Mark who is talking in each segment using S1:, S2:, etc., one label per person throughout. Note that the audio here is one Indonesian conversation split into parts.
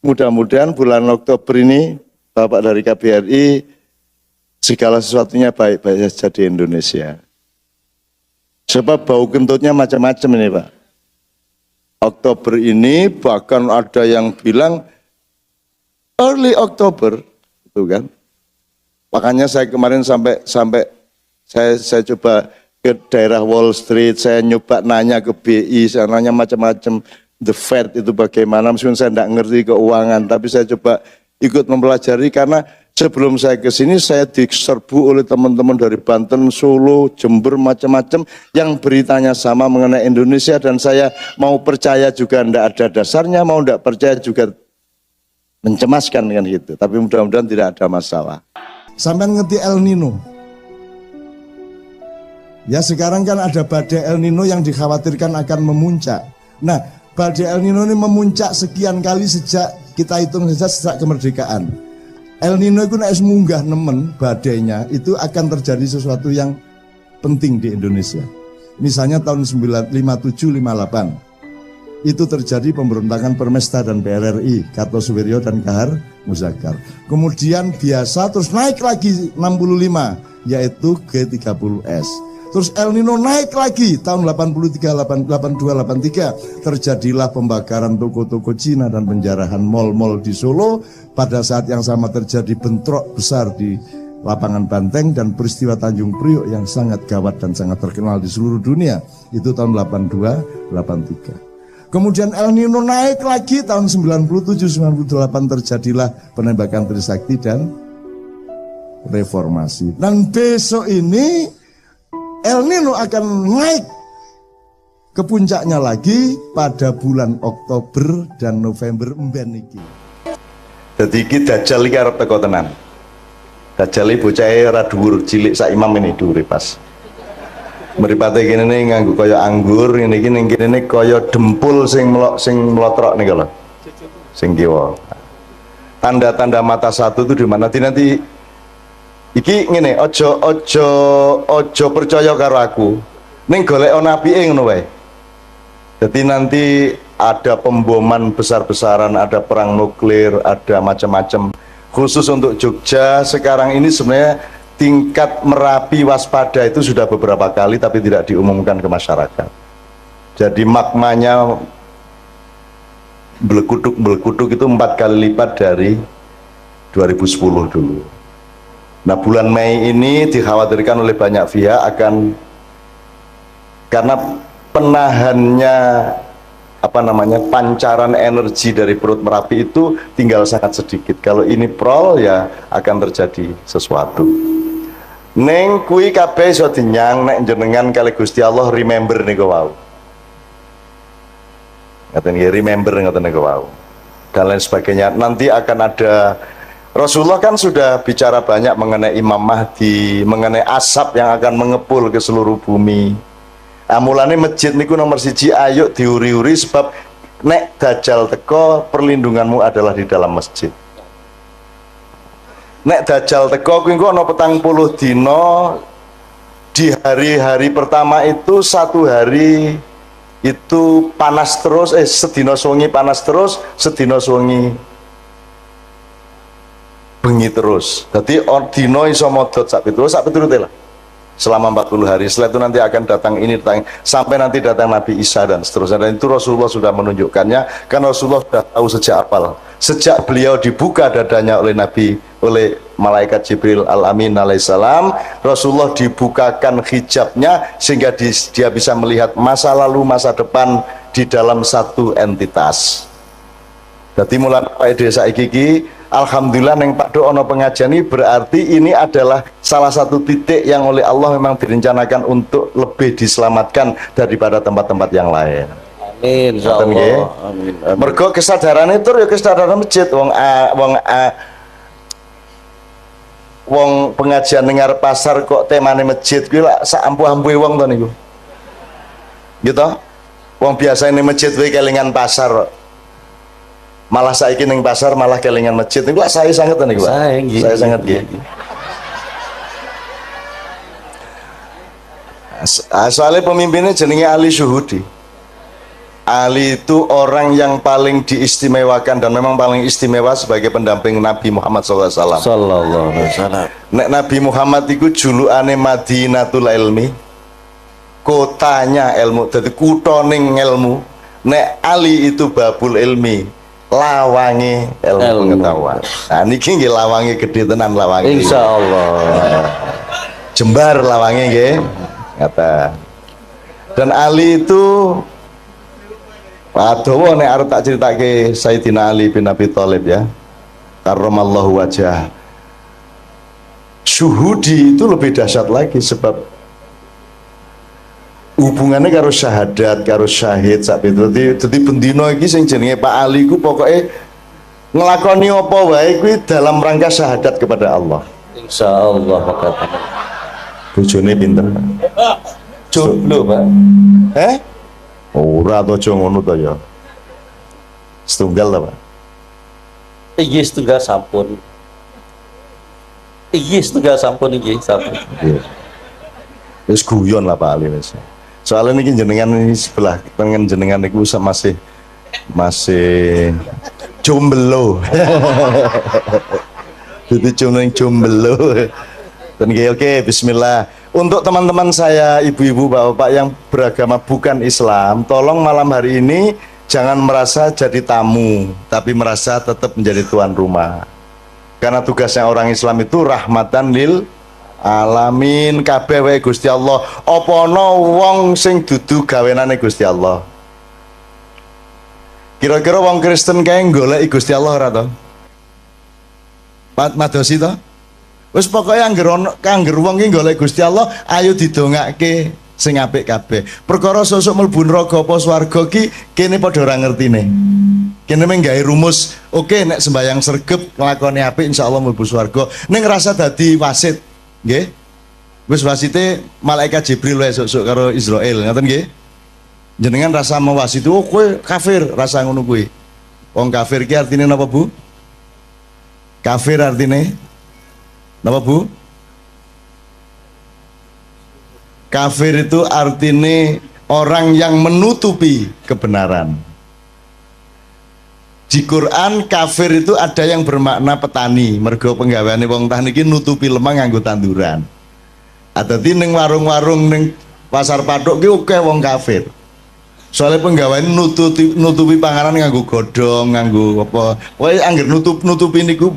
S1: mudah-mudahan bulan Oktober ini Bapak dari KBRI segala sesuatunya baik-baik saja di Indonesia. Sebab bau kentutnya macam-macam ini Pak. Oktober ini bahkan ada yang bilang early Oktober, itu kan. Makanya saya kemarin sampai saya coba ke daerah Wall Street, saya nyoba nanya ke BI, saya nanya macam-macam, the Fed itu bagaimana, meskipun saya tidak ngerti keuangan, tapi saya coba ikut mempelajari karena sebelum saya ke sini saya diserbu oleh teman-teman dari Banten, Solo, Jember, macam-macam yang beritanya sama mengenai Indonesia dan saya mau percaya juga tidak ada dasarnya, mau tidak percaya juga mencemaskan dengan gitu. Tapi mudah-mudahan tidak ada masalah.
S2: Sampai ngerti El Nino. Ya sekarang kan ada badai El Nino yang dikhawatirkan akan memuncak. Nah badai El Nino ini memuncak sekian kali sejak kita hitung saja sejak kemerdekaan. El Nino itu naik munggah nemen badainya itu akan terjadi sesuatu yang penting di Indonesia. Misalnya tahun 57-58 itu terjadi pemberontakan Permesta dan PRRI, Kartosuwiryo dan Kahar Muzakar. Kemudian biasa terus naik lagi 65 yaitu G30S. Terus El Nino naik lagi tahun 83, 82, 83 terjadilah pembakaran toko-toko Cina dan penjarahan mal-mal di Solo. Pada saat yang sama terjadi bentrok besar di lapangan Banteng dan peristiwa Tanjung Priok yang sangat gawat dan sangat terkenal di seluruh dunia. Itu tahun 82, 83. Kemudian El Nino naik lagi tahun 97-98 terjadilah penembakan Trisakti dan reformasi. Dan besok ini El Nino akan naik ke puncaknya lagi pada bulan Oktober dan November emben iki.
S1: Jadi iki Dajjal iki arep teko tenan. Dajjal iki bocahe ra dhuwur, cilik sak imam ini dhuwure pas. Mripate kene nih nganggo kaya anggur, ini ning kene kaya dempul sing melotrok nih kalau, sing kiwa. Tanda-tanda mata satu itu di mana? Nanti iki ngene, ojo percaya karo aku. Ning golek apike ngono wae. Jadi nanti ada pemboman besar-besaran, ada perang nuklir, ada macam-macam. Khusus untuk Jogja sekarang ini sebenarnya tingkat Merapi waspada itu sudah beberapa kali tapi tidak diumumkan ke masyarakat. Jadi magmanya belekuduk itu 4 kali lipat dari 2010 dulu. Nah bulan Mei ini dikhawatirkan oleh banyak pihak akan, karena penahannya pancaran energi dari perut Merapi itu tinggal sangat sedikit. Kalau ini prol ya akan terjadi sesuatu. Neng kui kabeh iso dinyang nek jenengan kali Gusti Allah remember niku wau. Ngaten nggih, remember ngaten niku wau. Dan lain sebagainya. Nanti akan ada, Rasulullah kan sudah bicara banyak mengenai Imam Mahdi, mengenai asap yang akan mengepul ke seluruh bumi. Mulane masjid niku nomor 1, ayo diuri-uri sebab nek Dajjal teko perlindunganmu adalah di dalam masjid. Nek Dajjal teko kuwi engko ana 40 dina, di hari-hari pertama itu 1 hari itu panas terus, sedina suwengi panas terus, sedina suwengi bengi terus. Dadi dina iso modot sak piturute lah. Selama 40 hari, setelah itu nanti akan datang ini, sampai nanti datang Nabi Isa dan seterusnya. Dan itu Rasulullah sudah menunjukkannya, karena Rasulullah sudah tahu sejak awal. Sejak beliau dibuka dadanya oleh malaikat Jibril Al-Amin alaihissalam, Rasulullah dibukakan hijabnya sehingga dia bisa melihat masa lalu, masa depan di dalam satu entitas. Jadi mulai desa iki alhamdulillah neng Pak Do ono pengajian ini, berarti ini adalah salah satu titik yang oleh Allah memang direncanakan untuk lebih diselamatkan daripada tempat-tempat yang lain.
S3: Amin, insyaallah. Amin.
S1: Mergo kesadaran itu ya kesadaran masjid, wong pengajian dengar pasar kok temane masjid kuwi lak sak ampuh-ampuhe wong to niku. Gitu. Wong biasa ini masjid kuwi kelingan pasar. Malah saiki ning pasar malah kelingan masjid. Niku saya sangat niku, Pak. Saya sangat nggih. Soalnya pemimpinnya jenenge Ali Syuhudi. Ali itu orang yang paling diistimewakan dan memang paling istimewa sebagai pendamping Nabi Muhammad SAW.
S3: Sallallahu alaihi wasallam.
S1: Nek Nabi Muhammad itu julukane Madinatul Ilmi, kotanya ilmu, jadi kutoning ilmu. Nek Ali itu babul ilmi, lawangi ilmu pengetahuan. Nah niki nggih lawangi gede tenan lawangi.
S3: Insyaallah.
S1: Jembar lawangi nggih. Kata. Dan Ali itu Adowo nek arep tak critake Sayyidina Ali bin Abi Thalib ya. Karramallahu wajah. Syuhudi itu lebih dahsyat lagi sebab hubungannya karo syahadat, karo syahid sak itu. Dadi bendina iki sing jenenge Pak Ali ku pokoke nglakoni apa wae kuwi dalam rangka syahadat kepada Allah.
S3: Insyaallah kata.
S1: Bojone pinter.
S3: Jomblo, Pak.
S1: Ora to aja ngono to ya. Setunggal ta, Pak?
S3: Iya setunggal sampun. Iya setunggal sampun iki sampun.
S1: Iya. Wis guyon lah Pak Ali wis. Soalnya niki jenengan ini sebelah pengen jenengan niku masih jomblo. Jadi jomblo. Dan oke, bismillah. Untuk teman-teman saya, ibu-ibu, bapak-bapak yang beragama bukan Islam, tolong malam hari ini jangan merasa jadi tamu, tapi merasa tetap menjadi tuan rumah. Karena tugasnya orang Islam itu rahmatan lil alamin, kabeh wae Gusti Allah. Apa ana wong sing dudu gawenane Gusti Allah? Kira-kira wong Kristen kae goleki Gusti Allah ora to? Madosi to? Wis pokoke angger wong ki golek Gusti Allah, ayo didongake sing apik kabeh. Perkara sosok mlebu neraka apa swarga ki kene padha ora ngertine. Kene mung gawe rumus, oke nek sembayang sregep nglakoni apik insyaallah mlebu swarga. Ning ngrasa dadi wasit, nggih. Wis wasite malaikat Jibril wae sok-sok karo Israil, ngoten nggih. Jenengan rasa mewasit, oh kowe kafir, rasa ngono kuwi. Wong kafir ki artine napa, Bu? Kafir artine napa, Bu? Kafir itu artinya orang yang menutupi kebenaran. Di Quran kafir itu ada yang bermakna petani, mergo penggaweane wong tani iki nutupi lemah nganggo tanduran. Dadi ning warung-warung ning pasar patok ki akeh wong kafir. Soalnya penggaweane nutupi panganan nganggo godhong, nganggo apa. Pokoke angger nutupi niku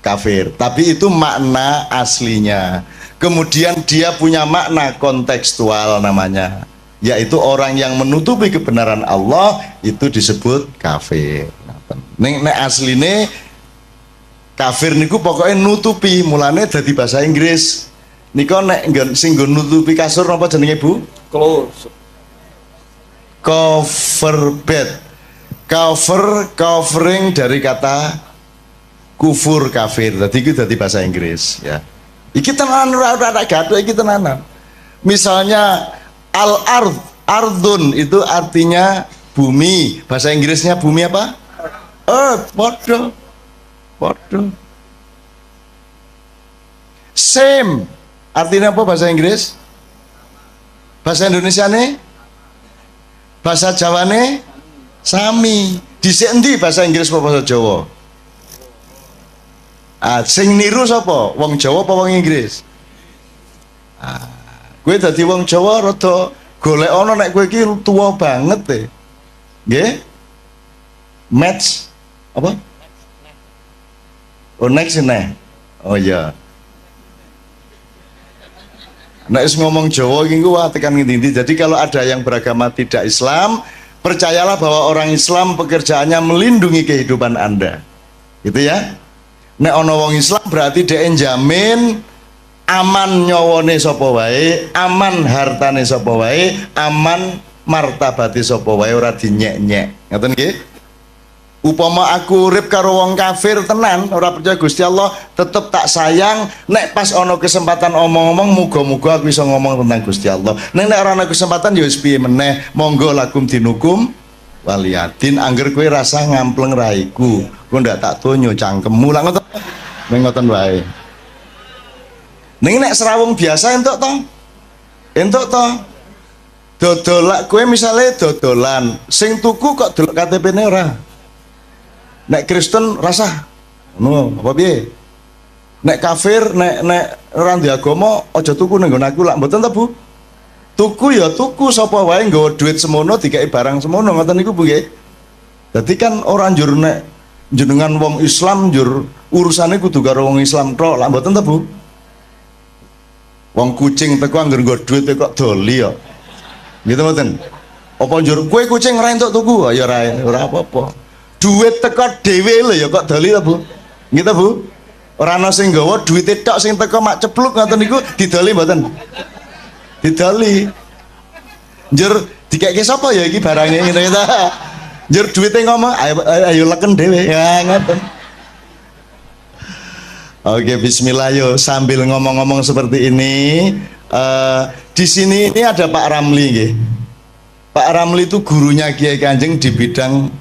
S1: kafir, tapi itu makna aslinya. Kemudian dia punya makna kontekstual namanya, yaitu orang yang menutupi kebenaran Allah itu disebut kafir. Nek asline kafir niku pokoknya nutupi, mulane dadi bahasa Inggris. Niko nek sing nggon nutupi kasur napa jenenge, Bu? Cover bed. Covering dari kata kufur kafir, tadi itu dari bahasa Inggris ya. Iki tenanan ora gaduh iki tenanan. Misalnya ardun itu artinya bumi, bahasa Inggrisnya bumi apa? Earth, podo. Same artinya apa bahasa Inggris? Bahasa Indonesia nih? Bahasa Jawa nih? Sami. Dhisik endi bahasa Inggris apa bahasa Jawa? Sing niru sapa? Wong Jawa apa wong Inggris? Kowe dadi wong Jawa rada golek ana nek kowe iki tuwa banget e. Nggih? Match apa? Oh next neh. Oh iya. Nek wis ngomong Jawa iki wah tekan ngendi-endi. Jadi kalau ada yang beragama tidak Islam, percayalah bahwa orang Islam pekerjaannya melindungi kehidupan Anda. Gitu ya. Nek ana wong Islam berarti dhek njamin aman nyawane sapa wae, aman hartane sapa wae, aman martabate sapa wae, ora dinyek-nyek. Ngoten nggih? Upama aku urip karo wong kafir tenan, ora percaya Gusti Allah, tetep tak sayang. Nek pas ana kesempatan omong-omong, muga-muga aku iso ngomong tentang Gusti Allah. Nek ora ana kesempatan ya wis piye meneh, monggo lakum dinukum waliyadin. Angger kowe rasa ngampleng raiku, kowe ndak tak donyo cangkemmu lah ngoten. Ning ngoten wae. Ning nek serawung biasa entuk to? Entuk to?
S2: Dodolak kowe misale dodolan, sing tuku kok delok KTP-ne ora. Nek Kristen rasa. Ngono, apa piye? Nek kafir, nek ora ndek agama aja tuku ning nggon aku lak mboten ta, Bu? Tuku ya tuku sapa wae nggawa duit semono dikai barang semono ngoten niku Bu nggih. Dadi kan ora njur nek jenengan wong Islam njur urusane kudu karo wong Islam tok lak mboten ta, Bu? Wong kucing teko angger nggo duit kok doli ya. Gitu mboten. Apa njur kowe kucing ora entuk tuku ya ora apa-apa. Duit teko dhewe lho ya kok doli ta, Bu? Gitu, Bu? Ora ana sing nggawa duwite tok sing teko mak cepluk ngoten niku didoli mboten? Didoli. Njur dikeke sapa ya iki barangnya ngene ta. Njur duwite ngomong ayo leken dhewe. Ya ngoten. Oke, bismillah yo sambil ngomong-ngomong seperti ini di sini ini ada Pak Ramli nggih. Pak Ramli itu gurunya Kiai Kanjeng di bidang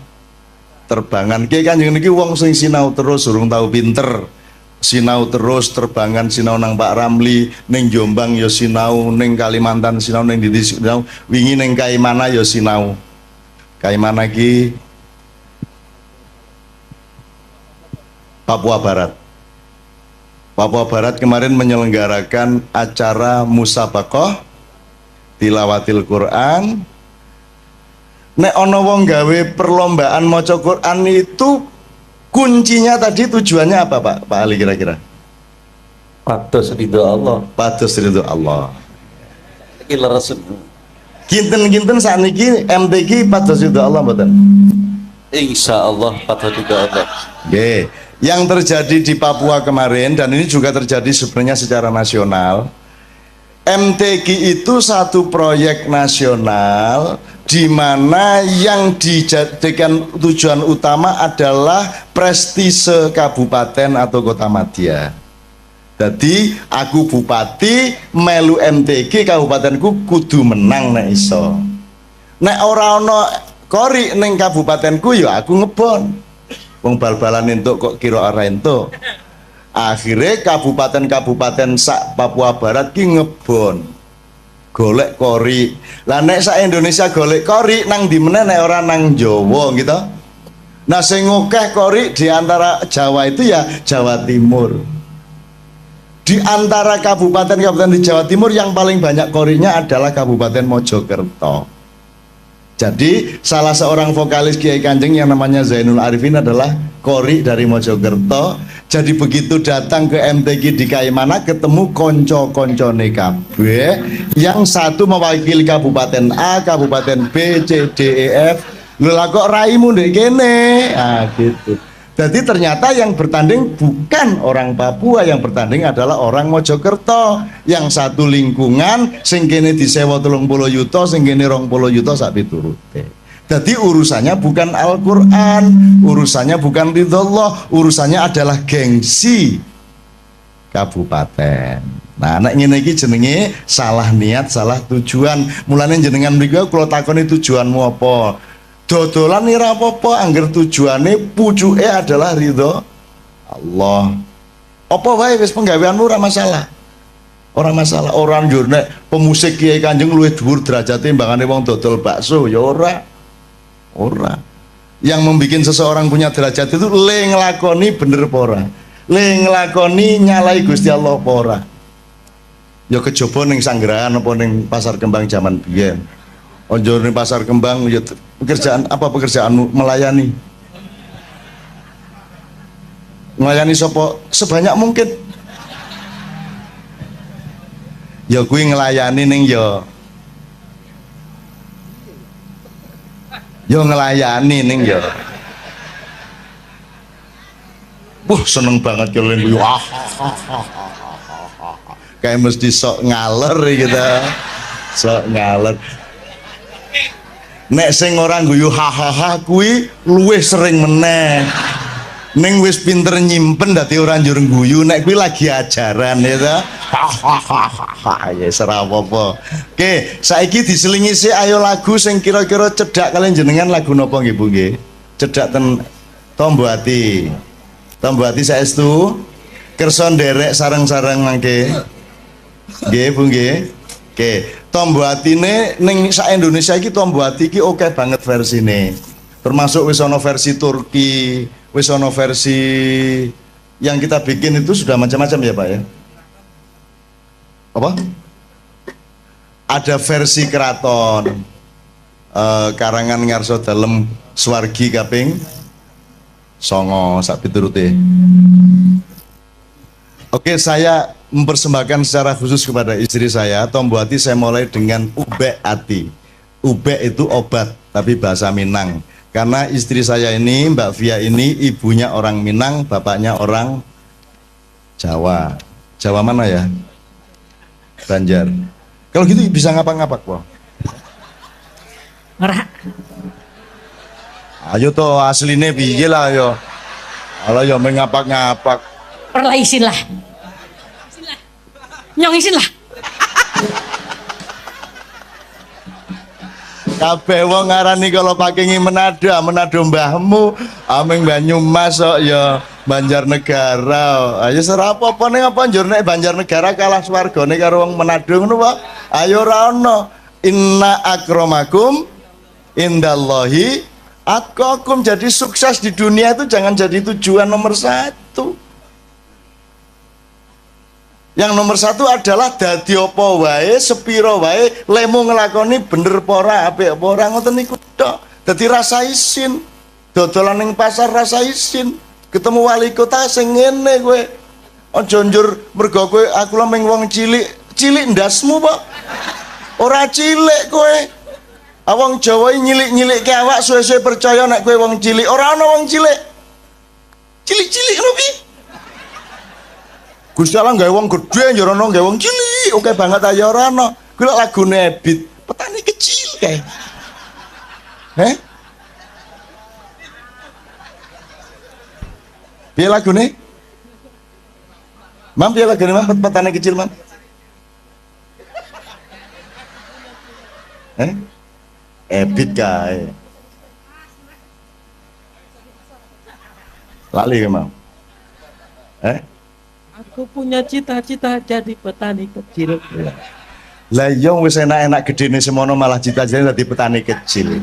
S2: terbangan. Kiai Kanjeng niki wong sing sinau terus urung tahu pinter. Sinau terus terbangan sinau nang Pak Ramli, ning Jombang ya sinau, ning Kalimantan sinau, ning ndi sinau, wingi ning Kaimana ya sinau. Kaimana ki Papua Barat. Papua Barat kemarin menyelenggarakan acara musabaqah tilawatil Quran. Nek ana wong gawe perlombaan maca Quran itu kuncinya tadi tujuannya apa Pak Ali kira-kira?
S3: Pados ridho Allah.
S2: Pados ridho Allah.
S3: Iki leres.
S2: Kinten-kinten sakniki MTQ pados ridho Allah mboten?
S3: Insyaallah pados ridho Allah.
S2: Nggih. Yang terjadi di Papua kemarin dan ini juga terjadi sebenarnya secara nasional. MTQ itu satu proyek nasional di mana yang dijadikan tujuan utama adalah prestise kabupaten atau kota madya. Jadi aku bupati melu MTQ kabupatenku kudu menang nek iso. Nek ora ana kori ning kabupatenku ya aku ngebon. Wong bal-balan entuk kok kira ora entuk. Akhirnya kabupaten-kabupaten sak Papua Barat ki ngebon. Golek kori. Lah nek sak Indonesia golek kori nang di meneh nek ora nang Jawa gitu. Nah sing akeh kori di antara Jawa itu ya Jawa Timur. Di antara kabupaten-kabupaten di Jawa Timur yang paling banyak korinya adalah Kabupaten Mojokerto. Jadi salah seorang vokalis Kiai Kanjeng yang namanya Zainul Arifin adalah kori dari Mojokerto. Jadi begitu datang ke MTQ di Kaimana ketemu konco-koncone kabeh, yang satu mewakili Kabupaten A, Kabupaten B, C, D, E, F. Lho lah kok raimu ndek kene? Ah gitu. Jadi ternyata yang bertanding bukan orang Papua, yang bertanding adalah orang Mojokerto. Yang satu lingkungan, sing kene disewa 30 yuta, sing kene 20 yuta sak piturute. Jadi urusannya bukan Al-Quran, urusannya bukan ridhollah, urusannya adalah gengsi kabupaten. Nah, nek ngene iki jenenge salah niat, salah tujuan. Mulane jenengan mriku kula takoni tujuanmu apa? Dodolan ora apa-apa, angger tujuane pucuke adalah ridho Allah. Apa wae wis penggaweanmu ora masalah. Ora masalah. Orang njur nek pemusik Kiai Kanjeng luwih dhuwur derajate mbangane wong dodol bakso ya ora. Ora. Yang membuat seseorang punya derajat itu le nglakoni bener apa ora? Le nglakoni nyalai Gusti Allah apa ora? Ya kejaba ning Sanggerahan apa ning Pasar Kembang zaman biyen. Ojo ning Pasar Kembang ya pekerjaan apa pekerjaanmu? Melayani. Melayani sapa? Sebanyak mungkin. Ya kuwi nglayani ning ya ngelayani ning ya. Wah seneng banget kalau yang guyu. Kayak mesti sok ngaler gitu. Sok ngaler. Nek sing orang guyu hahaha kuwi luwih sering meneh. Ning wis pinter nyimpen dadi ora njur guyu nek kuwi lagi ajaran ya ta. Ya ora apa-apa. Oke, saiki diselingi sih ayo lagu sing kira-kira cedhak kalian jenengan lagu napa nggih Bu nggih? Cedhak ten Tombo Ati. Tombo Ati saestu kersa nderek sareng-sareng mangke. Nggih Bu nggih. Oke, Tombo atine ning sak Indonesia iki tombo ati iki oke banget versine. Termasuk wis ana versi Turki, wis ana versi yang kita bikin itu sudah macam-macam ya Pak ya. Apa? Ada versi keraton karangan ngarso dalem Swargi kaping 9 sak piturute. Oke, saya mempersembahkan secara khusus kepada istri saya, Tombo Ati saya mulai dengan Ubek Ati. Ubek itu obat, tapi bahasa Minang. Karena istri saya ini, Mbak Via ini, ibunya orang Minang, bapaknya orang Jawa. Jawa mana ya? Banjar. Kalau gitu bisa ngapak-ngapak, Pak.
S4: Ngerak.
S2: Ayo toh aslinya piye lah yo. Kalau yo mengapak-ngapak.
S4: Perlah isin lah. Nyong isin lah.
S2: Kabeh wong ngarani kalau pakai Manado mbahmu, ameng Banyumas kok ya Banjarnegara. Ayo serapo apa ning apa njur nek Banjarnegara kalah swargane karo wong Manado ngono, Pak. Ayo ora ono. Inna akramakum indallahi atqakum. Jadi sukses di dunia itu jangan jadi tujuan nomor 1. Yang nomor 1 adalah dadi apa wae, sepiro wae, lemu ngelakoni bener pora, apik apa ora ngoten niku tok. Dadi rasa isin. Dodolan ning pasar rasa isin. Ketemu wali kota sing ngene kowe. Aja njur mergo kowe aku lemeng wong cilik. Cilik ndasmu, Pak. Ora cilik kowe. Wong Jawa nyilik-nyilikke awak suwe-suwe percaya nek kowe wong cilik. Ora ana wong cilik. Cilik-cilik ngono piye? Gusti Allah gawe wong gedhe ya ora gawe wong cilik. Oke banget aja ora ana. Kuwi lak lagune Ebit, petani kecil kae. Piye lagune? Mam piye lagune Mam petani kecil Mam? Ebit kae. Lali ke Mam?
S4: Aku punya cita-cita jadi petani kecil.
S2: Lah iya wis enak-enak gedene semono malah cita-citane dadi petani kecil.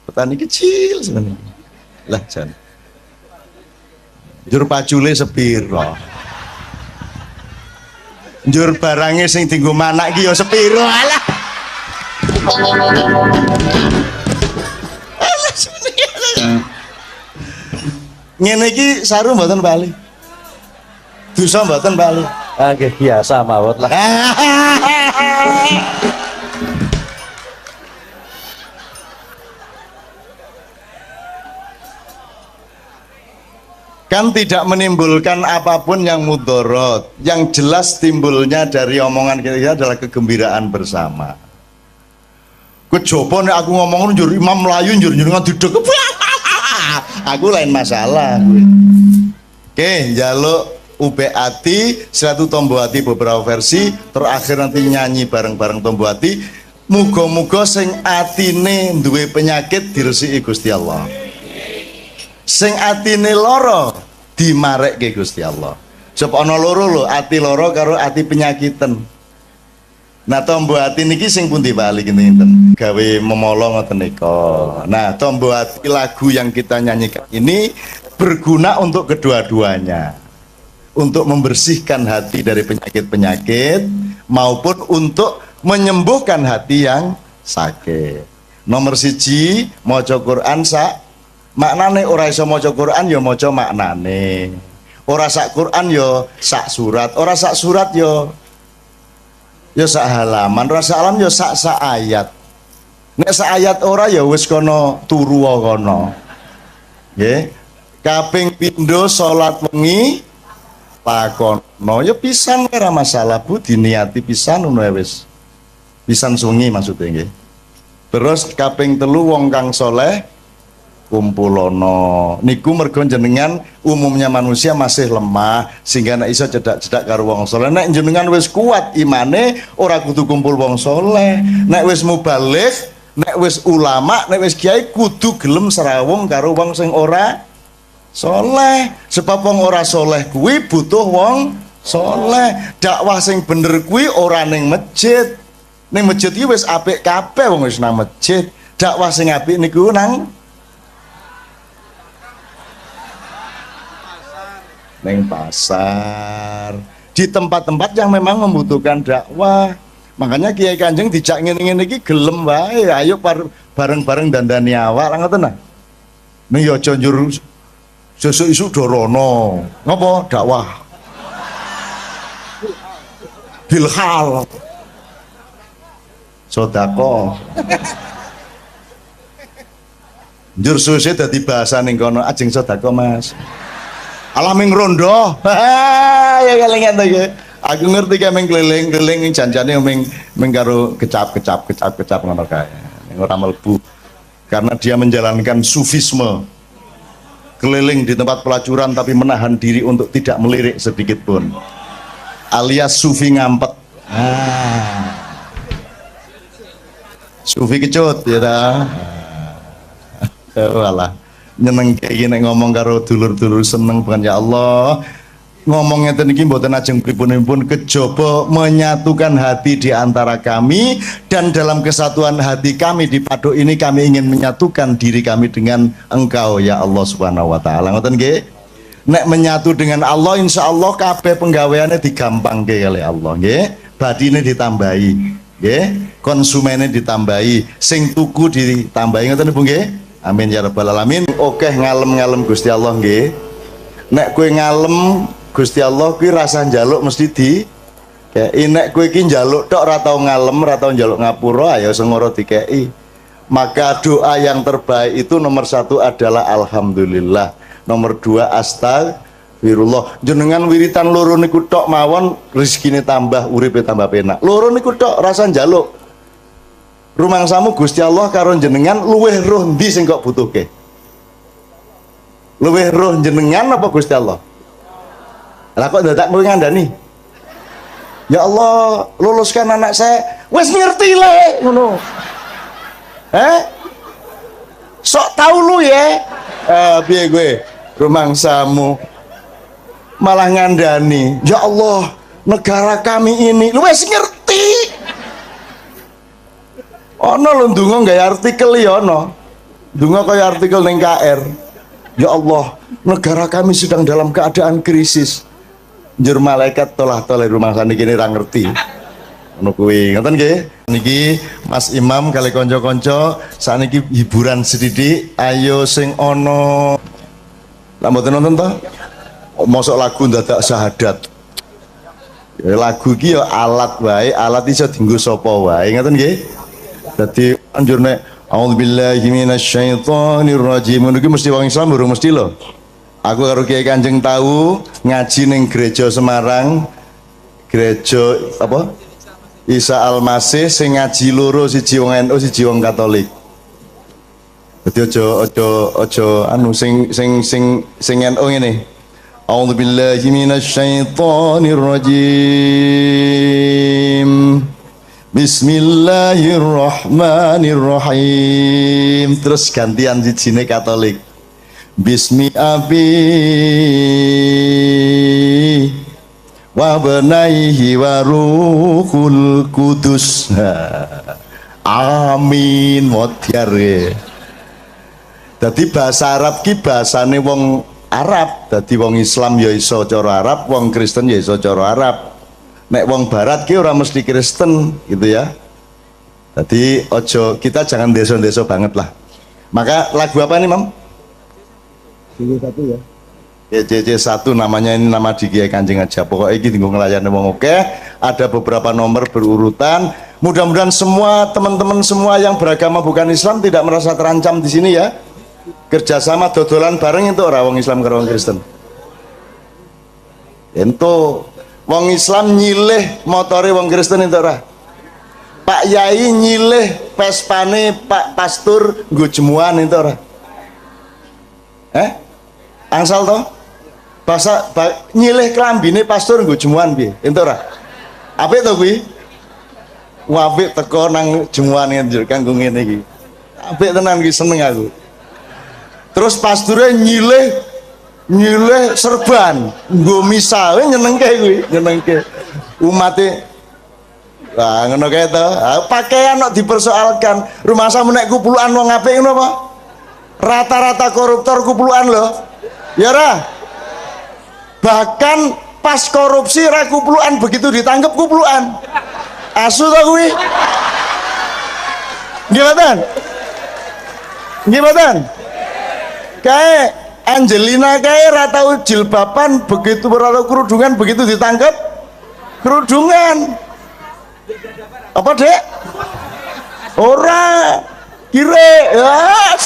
S2: Petani kecil sebenarnya. Lah jan. Njur pacule sepiro? Njur barange sing dienggo manak iki ya sepiro? Alah. Alah sebenarnya. Ngene iki saru mboten bali. Dosa mboten bali.
S3: Nggih biasa mawon lah.
S2: Kan tidak menimbulkan apapun yang mudorot. Yang jelas timbulnya dari omongan kita adalah kegembiraan bersama. Kecoba nek aku ngomong njur imam melayu njur ngaduduk. Aku lain masalah. Oke, njaluk Ubek Ati, satu Tombo Ati beberapa versi, terakhir nanti nyanyi bareng-bareng Tombo Ati. Muga-muga sing atine duwe penyakit diresiki Gusti Allah. Sing atine lara dimarekke Gusti Allah. Sebab ana loro lho, ati lara karo ati penyakiten. Nah, Tombo Ati niki sing pundi bali kinten gawe memolo ngoten nika. Nah, Tombo Ati lagu yang kita nyanyikan ini berguna untuk kedua-duanya. Untuk membersihkan hati dari penyakit-penyakit maupun untuk menyembuhkan hati yang sakit. Nomor 1 maca Quran sak maknane, ora iso maca Quran ya maca maknane. Ora sak Quran ya sak surat, ora sak surat ya sak halaman, ora sak halaman ya sak ayat. Nek sak ayat ora ya wis kono turu kono. Nggih. Kaping pindho salat wengi lakono ya pisan ora masalah Bu, diniati pisan ngono wis. Pisan sungi maksudnya nggih. Terus kaping 3 wong kang soleh kumpulono. Niku mergo jenengan umumnya manusia masih lemah sehingga nek iso cedak-cedak karo wong soleh. Nek jenengan wis kuat imane ora kudu kumpul wong soleh. Nek wis mubaligh, nek wis ulama, nek wis kiai kudu gelem serawung karo wong sing ora soleh. Sebab wong ora soleh kuwi butuh wong Soleh. Dakwah sing bener kuwi ora ning masjid. Ning masjid iki wis apik kabeh wong wis nang masjid. Dakwah sing apik niku nang pasar. Di tempat-tempat yang memang membutuhkan dakwah. Makanya Kiai Kanjeng dijak ngene-ngene iki gelem wae. Ayo bareng-bareng dandani awak ngoten nah. Ning ya aja njur sesuk isuk dorono. Ngopo? Dakwah. Bilhal. Sodako. Njur suse dadi bahasa ning kono ajeng sodako Mas. Alaming rondo. Ya kelingan to iki. Aku ngerti ka meng keliling-keliling janjane meng karo kecap ngono kae. Ning ora mlebu. Karena dia menjalankan sufisme. Keliling di tempat pelacuran tapi menahan diri untuk tidak melirik sedikit pun. Alias sufi ngampet. Sufi kecut ya ta. Walah nyeneng kayak gini ngomong karo dulur-dulur seneng bukan ya Allah. Ngomongnya ngeten iki mboten ajeng pripun-pripun kejaba menyatukan hati di antara kami, dan dalam kesatuan hati kami di Paduk ini kami ingin menyatukan diri kami dengan Engkau ya Allah Subhanahu wa taala. Ngoten nggih. Nek menyatu dengan Allah insya Allah kabeh penggaweane digampangke oleh Allah nggih. Badine ditambahi nggih, konsumennya ditambahi, sing tuku ditambahi ngoten Bu nggih. Amin ya rabbal alamin. Oke ngalem-ngalem Gusti Allah nggih. Nek kowe ngalem Gusti Allah kuwi rasa njaluk mesti di kei. Nek kowe iki njaluk tok ora tau ngalem, ora tau njaluk ngapura, ya sengoro dikei. Maka doa yang terbaik itu nomor 1 adalah alhamdulillah, nomor 2 astagfirullah. Jenengan wiritan loro niku tok mawon rezekine tambah, uripe tambah penak. Loro niku tok rasa njaluk. Rumangsamu Gusti Allah karo jenengan luweh roh ndi sing kok butuhke? Luweh roh jenengan apa Gusti Allah? Lah kok dadak kowe ngandani? Ya Allah, luluskan anak saya. Wes ngerti le ngono. Sok tahu lu ya. Piye gue? Rumangsamu malah ngandani. Ya Allah, negara kami ini lu wes ngerti. Ono lho ndonga gawe artikel ya ono. Ndonga kaya artikel ning KR. Ya Allah, negara kami sedang dalam keadaan krisis. Njur malaikat tolah-tolah rumah sana kini ra ngerti. Ngono kuwi, ngoten nggih. Niki Mas Imam kali kanca-kanca saniki hiburan sedikit. Ayo sing ono. Lah mboten nonton to? Mosok lagu dadak syahadat. Ya, lagu iki ya alat wae, alat iso dienggo sapa wae, ngoten nggih. Dadi anjur nek a'udzubillahi minasyaitonir rajim niku mesti wong Islam burung mesti lho. Aku karo Kiai Kanjeng tahu ngaji ning gereja Semarang, gereja apa? Isa Al-Masih sing ngaji loro, siji wong NU, siji wong Katolik. Dadi aja anu sing NU ngene. A'udzubillahi minasyaitonir rajim. Bismillahirrahmanirrahim. Terus gantian sijine Katolik. Bismi abi wa benaihi wa ruhul kudus. Amin modyar. Dadi bahasa Arab ki bahasane wong Arab. Dadi wong Islam ya iso cara Arab, wong Kristen ya iso cara Arab. Nek wong Barat ki ora mesti Kristen gitu ya. Jadi ojo, kita jangan deso-deso banget lah. Maka lagu apa nih Mam? CC1 ya. Ya CC1 namanya, ini nama di Kiai Kanjeng aja. Pokoknya ini tinggal ngelayani wong oke. Ada beberapa nomor berurutan. Mudah-mudahan semua teman-teman semua yang beragama bukan Islam tidak merasa terancam di sini ya. Kerjasama dodolan bareng itu orang wong Islam karo wong Kristen. Ento wong Islam nyilih motore wong Kristen itu ora. Pak Yai nyilih Vespane Pak Pastur nggo jemuan itu ora. Angsal to? Nyilih klambine pastur nggo jemuan piye? Ento ora. Apik to kuwi? Apik teko nang jemuan njur kanggo ngene iki. Apik tenan iki seneng aku. Terus pasture nyilih nyilih serban, nggo misa nyenengke kuwi, nyenengke. Umate lah ngono kae to. Pakaian kok dipersoalkan. Rumah samu nek kupulukan wong apik ngono apa? Rata-rata koruptor kupulukan lho. Ya ra? Bahkan pas korupsi ra kupulukan, begitu ditangkep kupulukan. Asu to kuwi. Gimana? Gimana? Kayak Angelina kayak ratau jilbaban, begitu ratau kerudungan, begitu ditangkap kerudungan. Apa dek? Ora kire yes.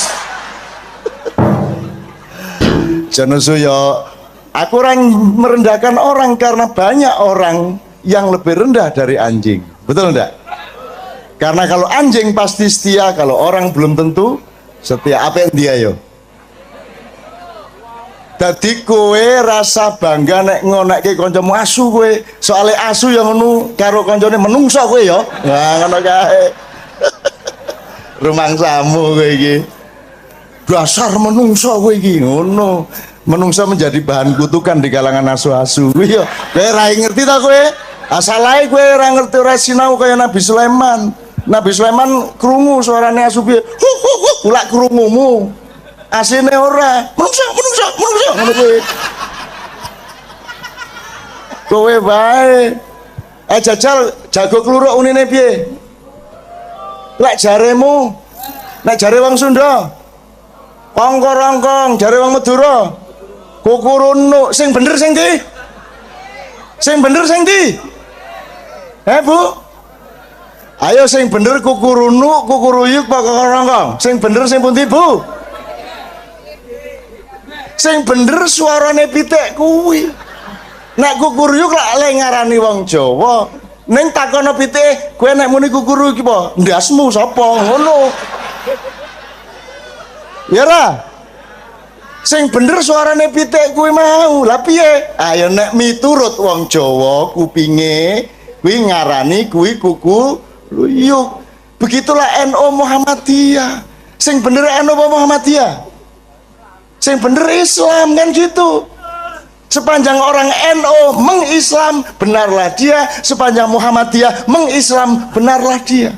S2: Jangan suyo. Aku orang merendahkan orang karena banyak orang yang lebih rendah dari anjing. Betul enggak? Karena kalau anjing pasti setia, kalau orang belum tentu setia. Apa yang dia yo? Dadi kowe rasa bangga nek ngonekke kancamu asu kowe. Soale asu yang ngono karo kancane menungso kowe ya. Nah ngono kae. Rumangsamu kowe iki. Dasar menungso kowe iki ngono. Menungso menjadi bahan kutukan di kalangan asu-asu. Kuwi ya kowe ra ngerti ta kowe? Asal ae kowe ora ngerti, ora sinau kaya Nabi Sulaiman. Nabi Sulaiman krungu suarane asu piye? Ulak krungumu. Asine ora menungso ngono kuwi. Kowe bae jajal jago kluruk unine piye? Lek jaremu, nek jare wong Sunda ongkor-ongkong, jare wong Madura kukurunu. Sing bener sing ndi? Sing bener sing ndi? Bu? Ayo sing bener kukurunu, kukuruyuk, ongkor-ongkong. Sing bener sing pundi, Bu? Sing bener suarane pitik kuwi. Nek kukuruyuk lak le ngarani wong Jawa, ning takono pitik, kowe nek muni kukuruyuk iki apa? Ndasmu sapa? Ngono. Ya ra? Sing bener suarane pitik kuwi mau. Lah piye? Ayo nek miturut wong Jawa kupinge kuwi ngarani kuwi kukuruyuk. Begitulah NU Muhammadiyah. Sing bener NU Muhammadiyah? Sing bener Islam kan gitu. Sepanjang orang NU mengislam, benarlah dia. Sepanjang Muhammadiyah mengislam, benarlah dia.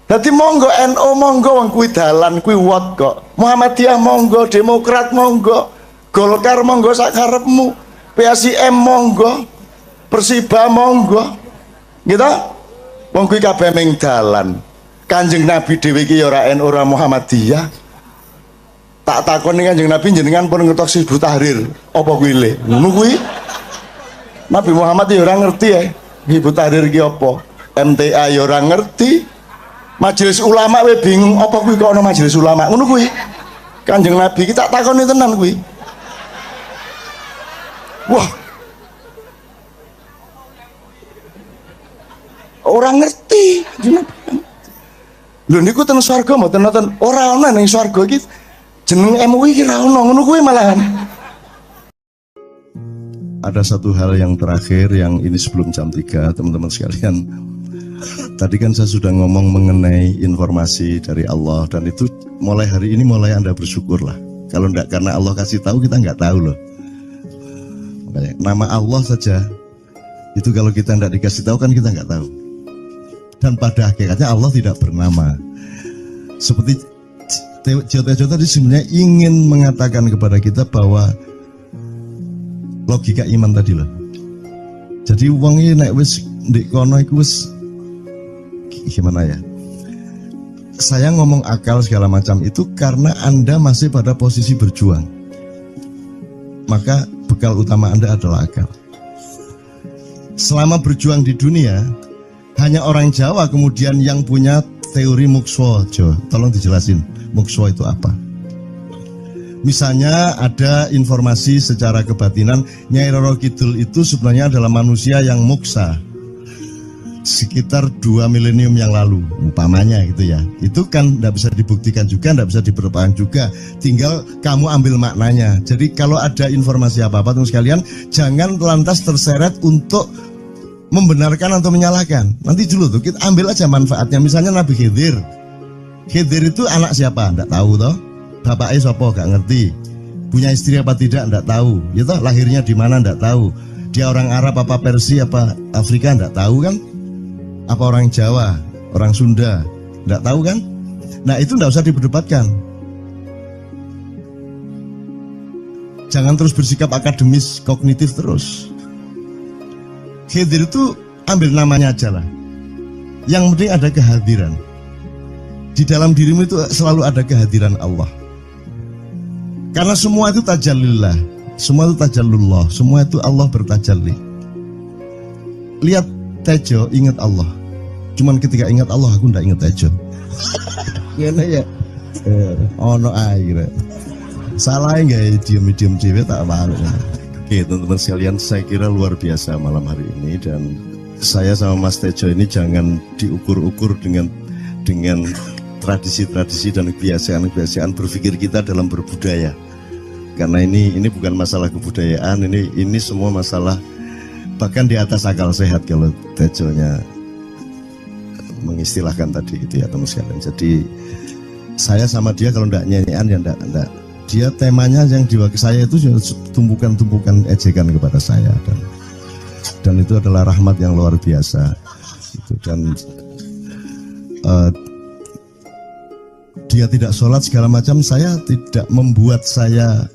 S2: Jadi monggo NU monggo wong kuwi dalan kuwi wot kok. Muhammadiyah monggo, Demokrat monggo, Golkar monggo sak karepmu, PSIM monggo, Persiba monggo. Gitu? Wong kuwi kabeh ming dalan. Kanjeng Nabi dhewe iki ya ora NU ora Muhammadiyah. Tak takoni Kanjeng Nabi jenengan pun ngertos Hizbut Tahrir apa kuwi le? Ngono kuwi. Nabi Muhammad ya ora ngerti ya. Hizbut Tahrir iki apa? MTA ya ora ngerti. Majelis ulama we bingung apa kuwi kok ana majelis ulama. Ngono kuwi. Kanjeng Nabi iki tak takoni tenan kuwi. Wah. Orang ngerti Kanjeng Nabi. Lho niku ten swarga mboten nonton ora ana ning swarga iki. Jeneng MUI kira ono ngono kuwi malahan. Ada satu hal yang terakhir yang ini sebelum jam 3 teman-teman sekalian. Tadi kan saya sudah ngomong mengenai informasi dari Allah dan itu mulai hari ini mulai Anda bersyukurlah. Kalau enggak karena Allah kasih tahu kita enggak tahu loh. Makanya, nama Allah saja itu kalau kita enggak dikasih tahu kan kita enggak tahu. Dan pada hakikatnya Allah tidak bernama. Seperti Tejo tadi sebenarnya ingin mengatakan kepada kita bahwa logika iman tadi loh. Jadi wong iki nek wis ndek kono iku wis gimana ya? Saya ngomong akal segala macam itu karena Anda masih pada posisi berjuang. Maka bekal utama Anda adalah akal. Selama berjuang di dunia, hanya orang Jawa kemudian yang punya teori mukswa. Jo, tolong dijelasin. Mukswa itu apa? Misalnya ada informasi secara kebatinan Nyai Roro Kidul itu sebenarnya adalah manusia yang muksa sekitar 2 milenium yang lalu umpamanya gitu ya. Itu kan tidak bisa dibuktikan juga, tidak bisa diperpanjang juga, tinggal kamu ambil maknanya. Jadi kalau ada informasi apa-apa teman sekalian, jangan lantas terseret untuk membenarkan atau menyalahkan. Nanti dulu tuh kita ambil aja manfaatnya. Misalnya Nabi Khidir itu anak siapa? Nggak tahu toh. Bapaknya siapa? Gak ngerti. Punya istri apa tidak enggak tahu. Ya toh, lahirnya di mana enggak tahu. Dia orang Arab apa Persia apa Afrika enggak tahu kan? Apa orang Jawa, orang Sunda, enggak tahu kan? Nah, itu enggak usah diperdebatkan. Jangan terus bersikap akademis, kognitif terus. Khidir itu ambil namanya aja lah. Yang penting ada kehadiran. Di dalam dirimu itu selalu ada kehadiran Allah. Karena semua itu tajallillah, semua itu tajallullah, semua itu Allah bertajalli. Lihat Tejo, ingat Allah. Cuman ketika ingat Allah, aku ndak ingat Tejo. Gimana ya? Ono air. Salah nggak diem cewek tak malu. Oke teman-teman sekalian, saya kira luar biasa malam hari ini, dan saya sama Mas Tejo ini jangan diukur-ukur dengan tradisi-tradisi dan kebiasaan-kebiasaan berpikir kita dalam berbudaya. Karena ini bukan masalah kebudayaan, ini semua masalah bahkan di atas akal sehat kalau Tejonya mengistilahkan tadi gitu ya teman sekalian. Jadi saya sama dia kalau ndak nyanyian ya ndak. Dia temanya yang diwakili saya itu tumpukan-tumpukan ejekan kepada saya, dan itu adalah rahmat yang luar biasa. Gitu. Dan dia tidak sholat segala macam, saya tidak membuat saya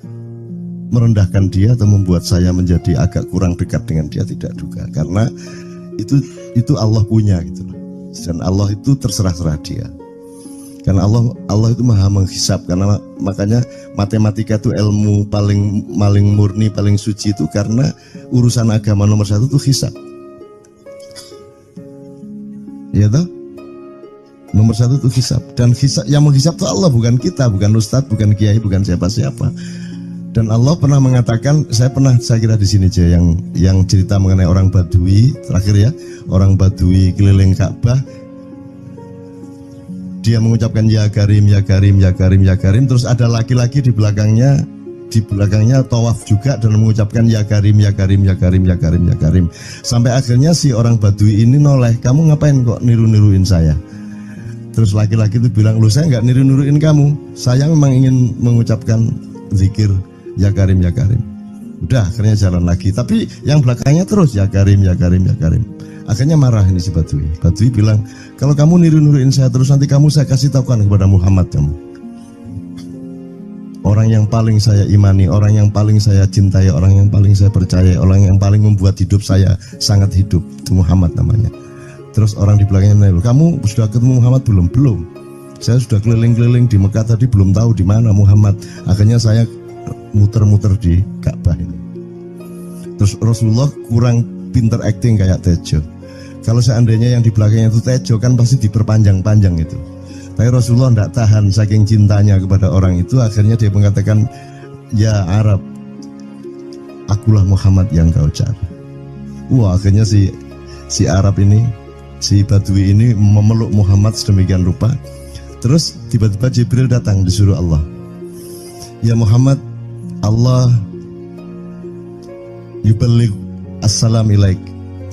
S2: merendahkan dia atau membuat saya menjadi agak kurang dekat dengan dia, tidak juga, karena itu Allah punya gitu loh. Dan Allah itu terserah-serah dia, karena Allah itu maha menghisap. Karena makanya matematika itu ilmu paling murni, paling suci itu, karena urusan agama nomor satu itu hisap, ya toh. Nomor satu itu hisab, dan hisab, yang menghisab itu Allah, bukan kita, bukan ustadz, bukan kiai, bukan siapa-siapa. Dan Allah pernah mengatakan, saya kira di sini aja yang cerita mengenai orang Badui terakhir ya, orang Badui keliling Ka'bah, dia mengucapkan ya Karim, ya Karim, ya Karim, ya Karim, terus ada laki-laki di belakangnya tawaf juga dan mengucapkan ya Karim, ya Karim, ya Karim, ya Karim, ya Karim, sampai akhirnya si orang Badui ini noleh, kamu ngapain kok niru-niruin saya? Terus laki-laki itu bilang, loh saya nggak niru-niruin kamu, saya memang ingin mengucapkan zikir ya Karim, ya Karim. Udah, akhirnya jalan lagi, tapi yang belakangnya terus ya Karim, ya Karim, ya Karim. Akhirnya marah ini si Badui. Badui bilang, kalau kamu niru-niruin saya terus, nanti saya kasih tahukan kepada Muhammad kamu. Orang yang paling saya imani, orang yang paling saya cintai, orang yang paling saya percaya, orang yang paling membuat hidup saya sangat hidup, itu Muhammad namanya. Terus orang di belakangnya nanya, kamu sudah ketemu Muhammad belum? Belum. Saya sudah keliling-keliling di Mekah tadi, belum tahu di mana Muhammad. Akhirnya saya muter-muter di Ka'bah ini. Terus Rasulullah kurang pinter acting kayak Tejo. Kalau seandainya yang di belakangnya itu Tejo, kan pasti diperpanjang-panjang itu. Tapi Rasulullah tidak tahan, saking cintanya kepada orang itu, akhirnya dia mengatakan, ya Arab, akulah Muhammad yang kau cari. Wah, akhirnya si Arab ini, si Badui ini memeluk Muhammad sedemikian rupa. Terus tiba-tiba Jibril datang, disuruh Allah, ya Muhammad, Allah yuballigh assalam ilaik,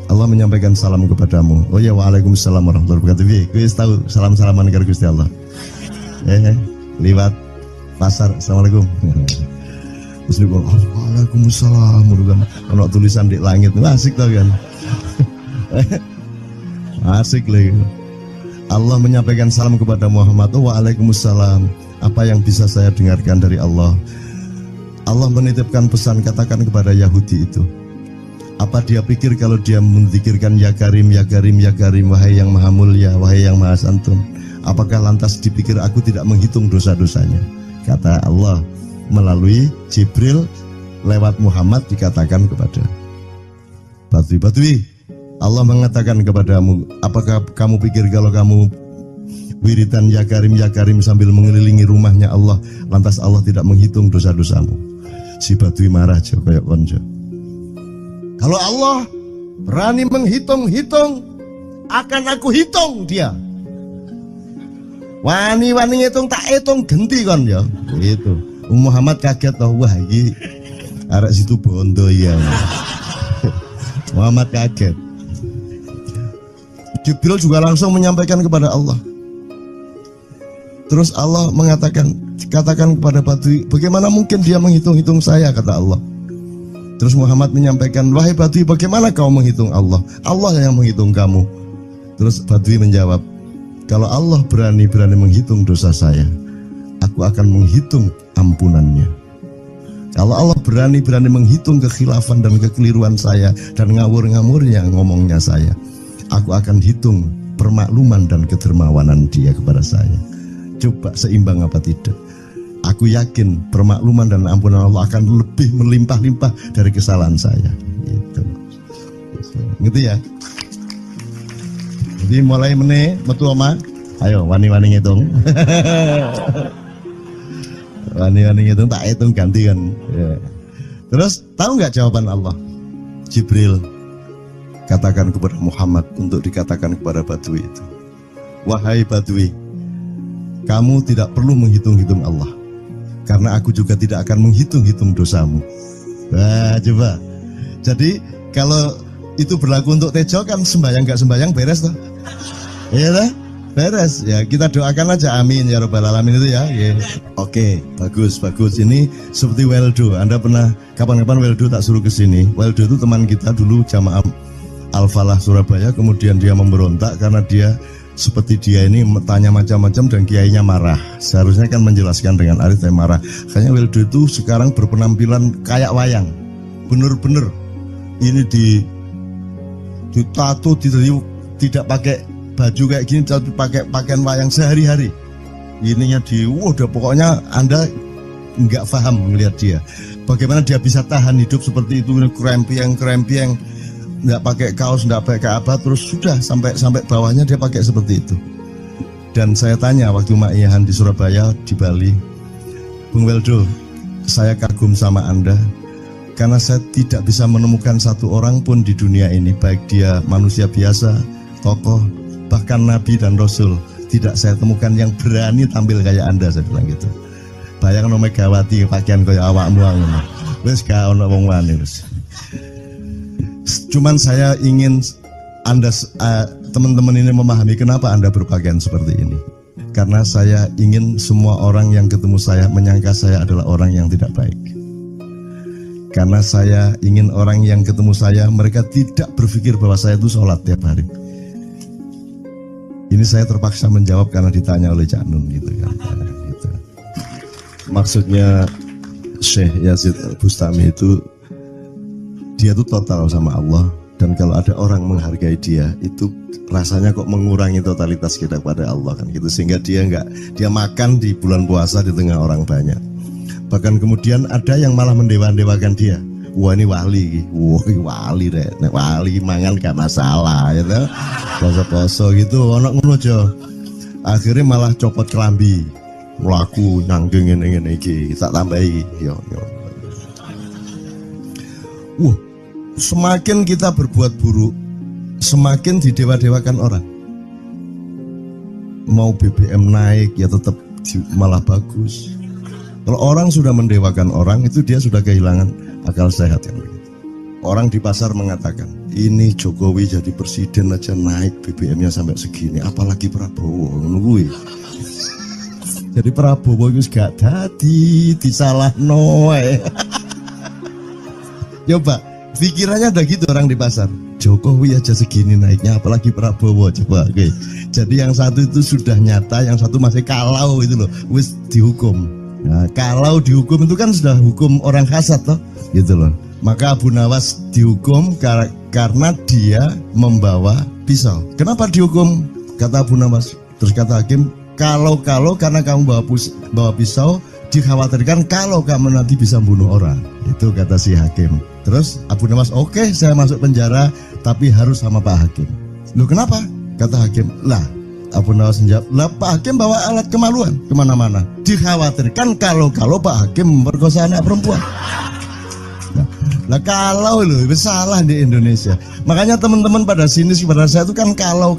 S2: Allah menyampaikan salam kepadamu. Oh ya, waalaikumsalam warahmatullahi wabarakatuh. Gue tahu salam-salaman karo Gusti Allah. Liwat pasar, assalamualaikum. Terus dia bilang, waalaikumsalam. Kalau tulisan di langit, asik tau kan? Asik lagi. Allah menyampaikan salam kepada Muhammad. Oh, waalaikumsalam. Apa yang bisa saya dengarkan dari Allah? Allah menitipkan pesan, katakan kepada Yahudi itu. Apa dia pikir kalau dia menzikirkan ya Karim, ya Karim, ya Karim, wahai yang maha mulia, wahai yang maha santun, apakah lantas dipikir aku tidak menghitung dosa-dosanya? Kata Allah melalui Jibril lewat Muhammad dikatakan kepada Badui, Allah mengatakan kepadamu, apakah kamu pikir kalau kamu wiridan ya Karim sambil mengelilingi rumahnya Allah, lantas Allah tidak menghitung dosa-dosamu? Si Badui marah jo kayak konjo. Kalau Allah berani menghitung-hitung, akan aku hitung dia. Wani-wani ngitung tak hitung genti kon ya. Gitu. Muhammad kaget toh, wah iki arek situ bondo ya. Muhammad kaget. Jibril juga langsung menyampaikan kepada Allah. Terus Allah mengatakan, katakan kepada Badui, bagaimana mungkin dia menghitung-hitung saya, kata Allah. Terus Muhammad menyampaikan, wahai Badui, bagaimana kau menghitung Allah? Allah yang menghitung kamu. Terus Badui menjawab, kalau Allah berani-berani menghitung dosa saya, aku akan menghitung ampunannya. Kalau Allah berani-berani menghitung kekhilafan dan kekeliruan saya dan ngawur-ngawurnya ngomongnya saya, aku akan hitung permakluman dan kedermawanan dia kepada saya. Coba seimbang apa tidak? Aku yakin permakluman dan ampunan Allah akan lebih melimpah-limpah dari kesalahan saya. Gitu ya. Jadi mulai metu oma, ayo wani-wani ngitung. Wani-wani ngitung tak hitung ganti kan. Ya. Terus tahu nggak jawaban Allah? Jibril katakan kepada Muhammad untuk dikatakan kepada Badui itu, wahai Badui, kamu tidak perlu menghitung-hitung Allah, karena aku juga tidak akan menghitung-hitung dosamu. Wah, coba. Jadi kalau itu berlaku untuk Tejo kan sembahyang gak sembahyang beres toh? Iya lah, beres. Ya kita doakan aja, amin ya robbal alamin itu ya. Yeah. Oke, bagus. Ini seperti Weldo. Anda pernah kapan-kapan Weldo tak suruh ke sini. Weldo itu teman kita dulu jamaah Al-Falah Surabaya, kemudian dia memberontak karena dia seperti dia ini tanya macam-macam dan kiainya marah. Seharusnya kan menjelaskan dengan arif, tapi marah. Kayaknya Weldo itu sekarang berpenampilan kayak wayang. Bener-bener ini ditato, tidak pakai baju kayak gini, tapi pakai pakaian wayang sehari-hari. Ininya udah pokoknya Anda nggak paham melihat dia. Bagaimana dia bisa tahan hidup seperti itu, krempieng, nggak pakai kaos, nggak pakai apa, terus sudah sampai bawahnya dia pakai seperti itu. Dan saya tanya waktu Ma'iyahan di Surabaya, di Bali, Bung Weldo, saya kagum sama Anda karena saya tidak bisa menemukan satu orang pun di dunia ini, baik dia manusia biasa, tokoh, bahkan Nabi dan Rasul, tidak saya temukan yang berani tampil kayak Anda, saya bilang gitu. Bayang no Megawati pakaian kayak awakmu ngono. Wis gak ono wong wani wis. Cuman saya ingin Anda teman-teman ini memahami kenapa Anda berpakaian seperti ini. Karena saya ingin semua orang yang ketemu saya menyangka saya adalah orang yang tidak baik. Karena saya ingin orang yang ketemu saya, mereka tidak berpikir bahwa saya itu sholat tiap hari. Ini saya terpaksa menjawab karena ditanya oleh Cak Nun gitu kan. Gitu. Maksudnya Syekh Yazid Bustami itu, dia itu total sama Allah, dan kalau ada orang menghargai dia itu rasanya kok mengurangi totalitas kita kepada Allah kan gitu, sehingga dia makan di bulan puasa di tengah orang banyak. Bahkan kemudian ada yang malah mendewa-dewakan dia. Wah ini wali, wali deh, nek wali mangan gak masalah, ya gitu. Poso-poso gitu, ono ngono aja. Akhirnya malah copot kelambi, melaku nyanggeng ngene iki, tak tambahi, yo. Semakin kita berbuat buruk, semakin didewa-dewakan orang. Mau BBM naik ya tetap malah bagus. Kalau orang sudah mendewakan orang, itu dia sudah kehilangan akal sehat yang begitu. Orang di pasar mengatakan, ini Jokowi jadi presiden aja naik BBM-nya sampai segini, apalagi Prabowo nungguin. Jadi Prabowo itu gak dadi disalah noe. Coba pikirannya ada gitu orang di pasar. Jokowi aja segini naiknya, apalagi Prabowo, coba. Oke. Jadi yang satu itu sudah nyata, yang satu masih kalau itu loh, wis dihukum. Nah, kalau dihukum itu kan sudah hukum orang hasad toh, gitu loh. Maka Abu Nawas dihukum karena dia membawa pisau. Kenapa dihukum? Kata Abu Nawas. Terus kata hakim, kalau karena kamu bawa pisau, dikhawatirkan kalau kamu nanti bisa bunuh orang. Itu kata si hakim. Terus Abu Nawas, oke, saya masuk penjara, tapi harus sama Pak Hakim. Loh kenapa? Kata hakim, lah Abu Nawas menjawab, lah Pak Hakim bawa alat kemaluan kemana-mana. Dikhawatirkan kalau Pak Hakim memperkosa anak perempuan. Nah kalau loh, salah di Indonesia. Makanya teman-teman pada sinis kepada saya itu kan kalau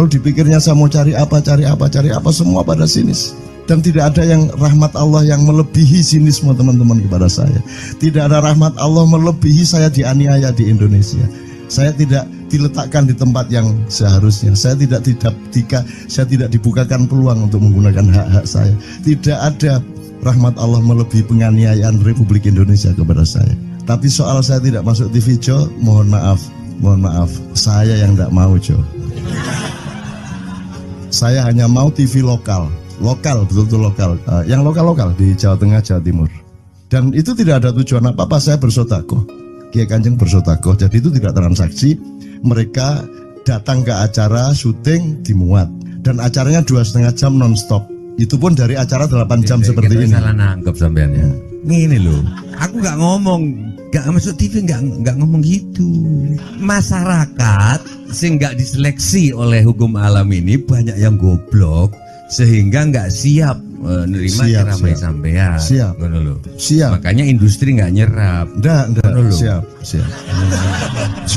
S2: dipikirnya saya mau cari apa, semua pada sinis. Dan tidak ada yang rahmat Allah yang melebihi sinisme teman-teman kepada saya. Tidak ada rahmat Allah melebihi saya dianiaya di Indonesia. Saya tidak diletakkan di tempat yang seharusnya. Saya tidak dibukakan peluang untuk menggunakan hak-hak saya. Tidak ada rahmat Allah melebihi penganiayaan Republik Indonesia kepada saya. Tapi soal saya tidak masuk TV, Jo, mohon maaf, saya yang tidak mau, Jo. Saya hanya mau TV lokal, betul-betul lokal, yang lokal di Jawa Tengah, Jawa Timur. Dan itu tidak ada tujuan apa-apa, saya bersodakoh. Kiai Kanjeng bersodakoh, jadi itu tidak transaksi. Mereka datang ke acara syuting dimuat, dan acaranya 2,5 jam non-stop. Itu pun dari acara 8 jam seperti ini.
S5: Salah nangkep sampean ya. Ini loh, aku nggak ngomong, nggak masuk TV, nggak ngomong gitu. Masyarakat sing nggak diseleksi oleh hukum alam ini banyak yang goblok sehingga nggak siap menerima ceramah sampean.
S2: Siap.
S5: Makanya industri nggak nyerap.
S2: Siap.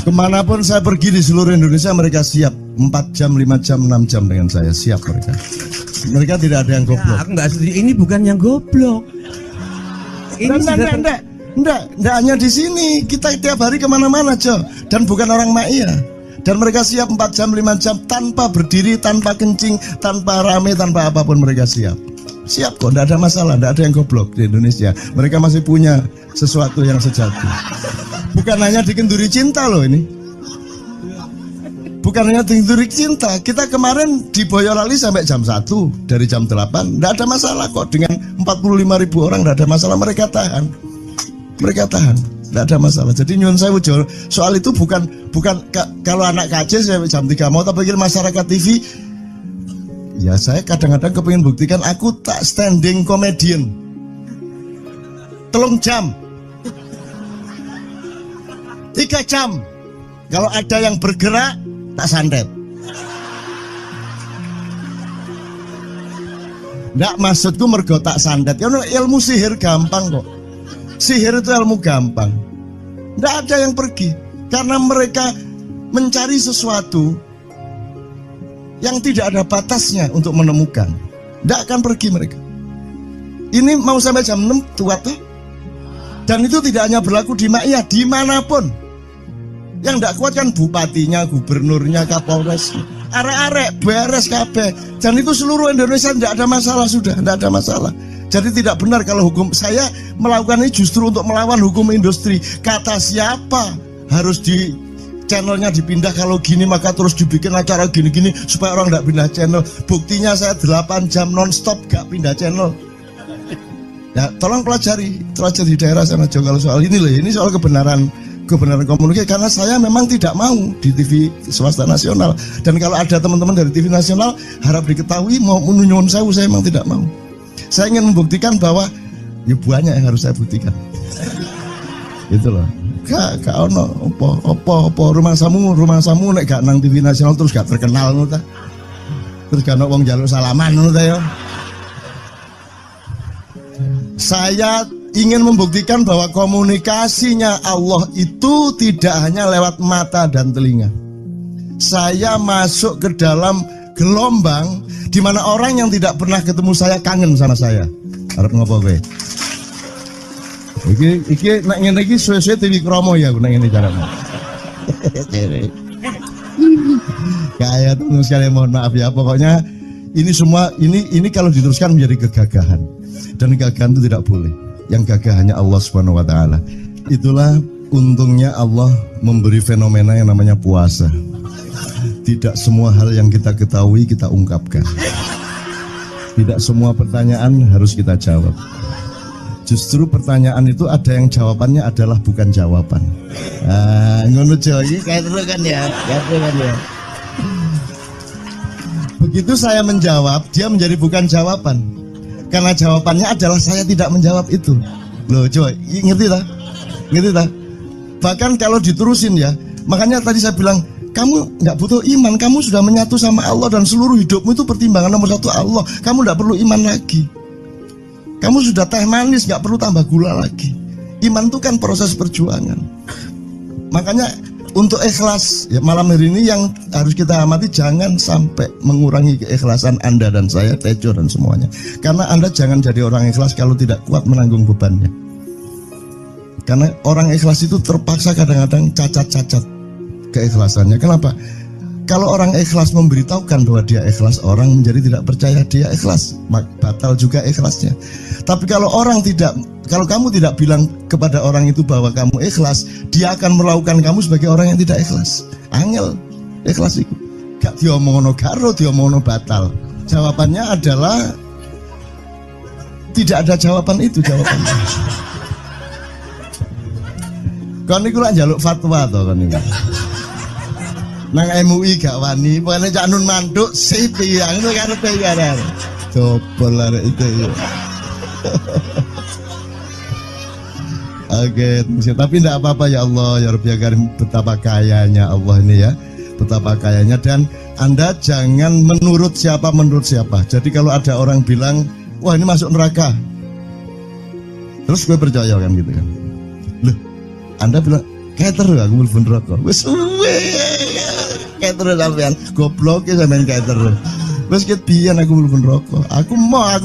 S2: Kemanapun saya pergi di seluruh Indonesia mereka siap. 4 jam, 5 jam, 6 jam dengan saya siap mereka. Mereka tidak ada yang goblok.
S5: Ya, aku nggak setuju. Ini bukan yang goblok.
S2: Enggak hanya di sini. Kita tiap hari kemana-mana, Jo. Dan bukan orang Ma'iyah. Dan mereka siap 4 jam, 5 jam tanpa berdiri, tanpa kencing, tanpa rame, tanpa apapun mereka siap. Siap kok, tidak ada masalah, tidak ada yang goblok di Indonesia. Mereka masih punya sesuatu yang sejati. Bukan hanya dikenduri cinta loh ini. Bukan hanya dikenduri cinta. Kita kemarin di Boyolali sampai jam 1, dari jam 8. Tidak ada masalah kok, dengan 45.000 orang tidak ada masalah, mereka tahan. Tidak ada masalah. Jadi nyuwun sewu, soal itu bukan kalau anak KJ saya jam 3 mau tapi pikir masyarakat TV. Ya saya kadang-kadang kepingin buktikan aku tak standing comedian 3 jam 3 jam. Kalau ada yang bergerak tak santet. Nggak, maksudku mergo tak santet. Ya ilmu sihir gampang kok. Sihir itu ilmu gampang. Nggak ada yang pergi karena mereka mencari sesuatu yang tidak ada batasnya untuk menemukan. Tidak akan pergi mereka. Ini mau sampai jam 6 tuat tuh. Dan itu tidak hanya berlaku di Ma'iyah, dimanapun. Yang tidak kuat kan bupatinya, gubernurnya, kapolres, arek-arek beres kabeh. Dan itu seluruh Indonesia tidak ada masalah, sudah tidak ada masalah. Jadi tidak benar kalau hukum saya melakukan ini justru untuk melawan hukum industri. Kata siapa harus di channelnya dipindah, kalau gini maka terus dibikin acara gini-gini supaya orang tidak pindah channel. Buktinya saya 8 jam non-stop gak pindah channel. Ya tolong pelajari di daerah sana juga kalau soal ini loh. Ini soal kebenaran komunikasi, karena saya memang tidak mau di TV swasta nasional. Dan kalau ada teman-teman dari TV nasional harap diketahui mau menyunyun saya memang tidak mau. Saya ingin membuktikan bahwa ya banyak yang harus saya buktikan. Itu loh. Gak ono apa rumah samu nek gak nang TV nasional terus gak terkenal ngono ta. Terus gak ono wong njaluk salaman ngono ta ya. Saya ingin membuktikan bahwa komunikasinya Allah itu tidak hanya lewat mata dan telinga. Saya masuk ke dalam gelombang di mana orang yang tidak pernah ketemu saya kangen sama saya. Arep ngopo kowe? Iki nek ngene iki suwe-suwe TV Kromo ya nek ngene carane. Kayak teman sekalian mohon maaf ya, pokoknya ini semua ini kalau diteruskan menjadi kegagahan. Dan kegagahan itu tidak boleh. Yang gagah hanya Allah Subhanahu wa taala. Itulah untungnya Allah memberi fenomena yang namanya puasa. Tidak semua hal yang kita ketahui kita ungkapkan. Tidak semua pertanyaan harus kita jawab. Justru pertanyaan itu ada yang jawabannya adalah bukan jawaban. Ngono iki kayak terus kan ya. Begitu saya menjawab, dia menjadi bukan jawaban. Karena jawabannya adalah saya tidak menjawab itu. Loh, coba ngerti tak? Bahkan kalau diterusin ya, makanya tadi saya bilang, kamu nggak butuh iman, kamu sudah menyatu sama Allah dan seluruh hidupmu itu pertimbangan nomor 1 Allah. Kamu nggak perlu iman lagi. Kamu sudah teh manis, nggak perlu tambah gula lagi. Iman itu kan proses perjuangan. Makanya untuk ikhlas ya, malam hari ini yang harus kita amati, jangan sampai mengurangi keikhlasan Anda dan saya, Tejo dan semuanya. Karena Anda jangan jadi orang ikhlas kalau tidak kuat menanggung bebannya. Karena orang ikhlas itu terpaksa kadang-kadang cacat-cacat keikhlasannya. Kenapa? Kalau orang ikhlas memberitahukan bahwa dia ikhlas, orang menjadi tidak percaya dia ikhlas, batal juga ikhlasnya. Tapi kalau kamu tidak bilang kepada orang itu bahwa kamu ikhlas, dia akan melakukan kamu sebagai orang yang tidak ikhlas. Angel ikhlas itu. Gak diomongno karo, diomongno batal. Jawabannya adalah tidak ada jawaban itu jawabannya. Kon niku lak njaluk fatwa to kon niku. Nang MUI gak wani, pokoknya Cak Nun mantuk sip ya, itu karepe ya. Coba arek itu ya. Oke, tapi tidak apa-apa ya Allah, ya Rabbi ya Karim, betapa kayanya Allah ini ya. Betapa kayanya, dan Anda jangan menurut siapa. Jadi kalau ada orang bilang, wah ini masuk neraka, terus gue percaya kan gitu kan. Loh, Anda bilang, keter aku mlebu neraka. Wis keter sampean, goblok ya sampean keter. Wis ket biyen aku mlebu neraka. Aku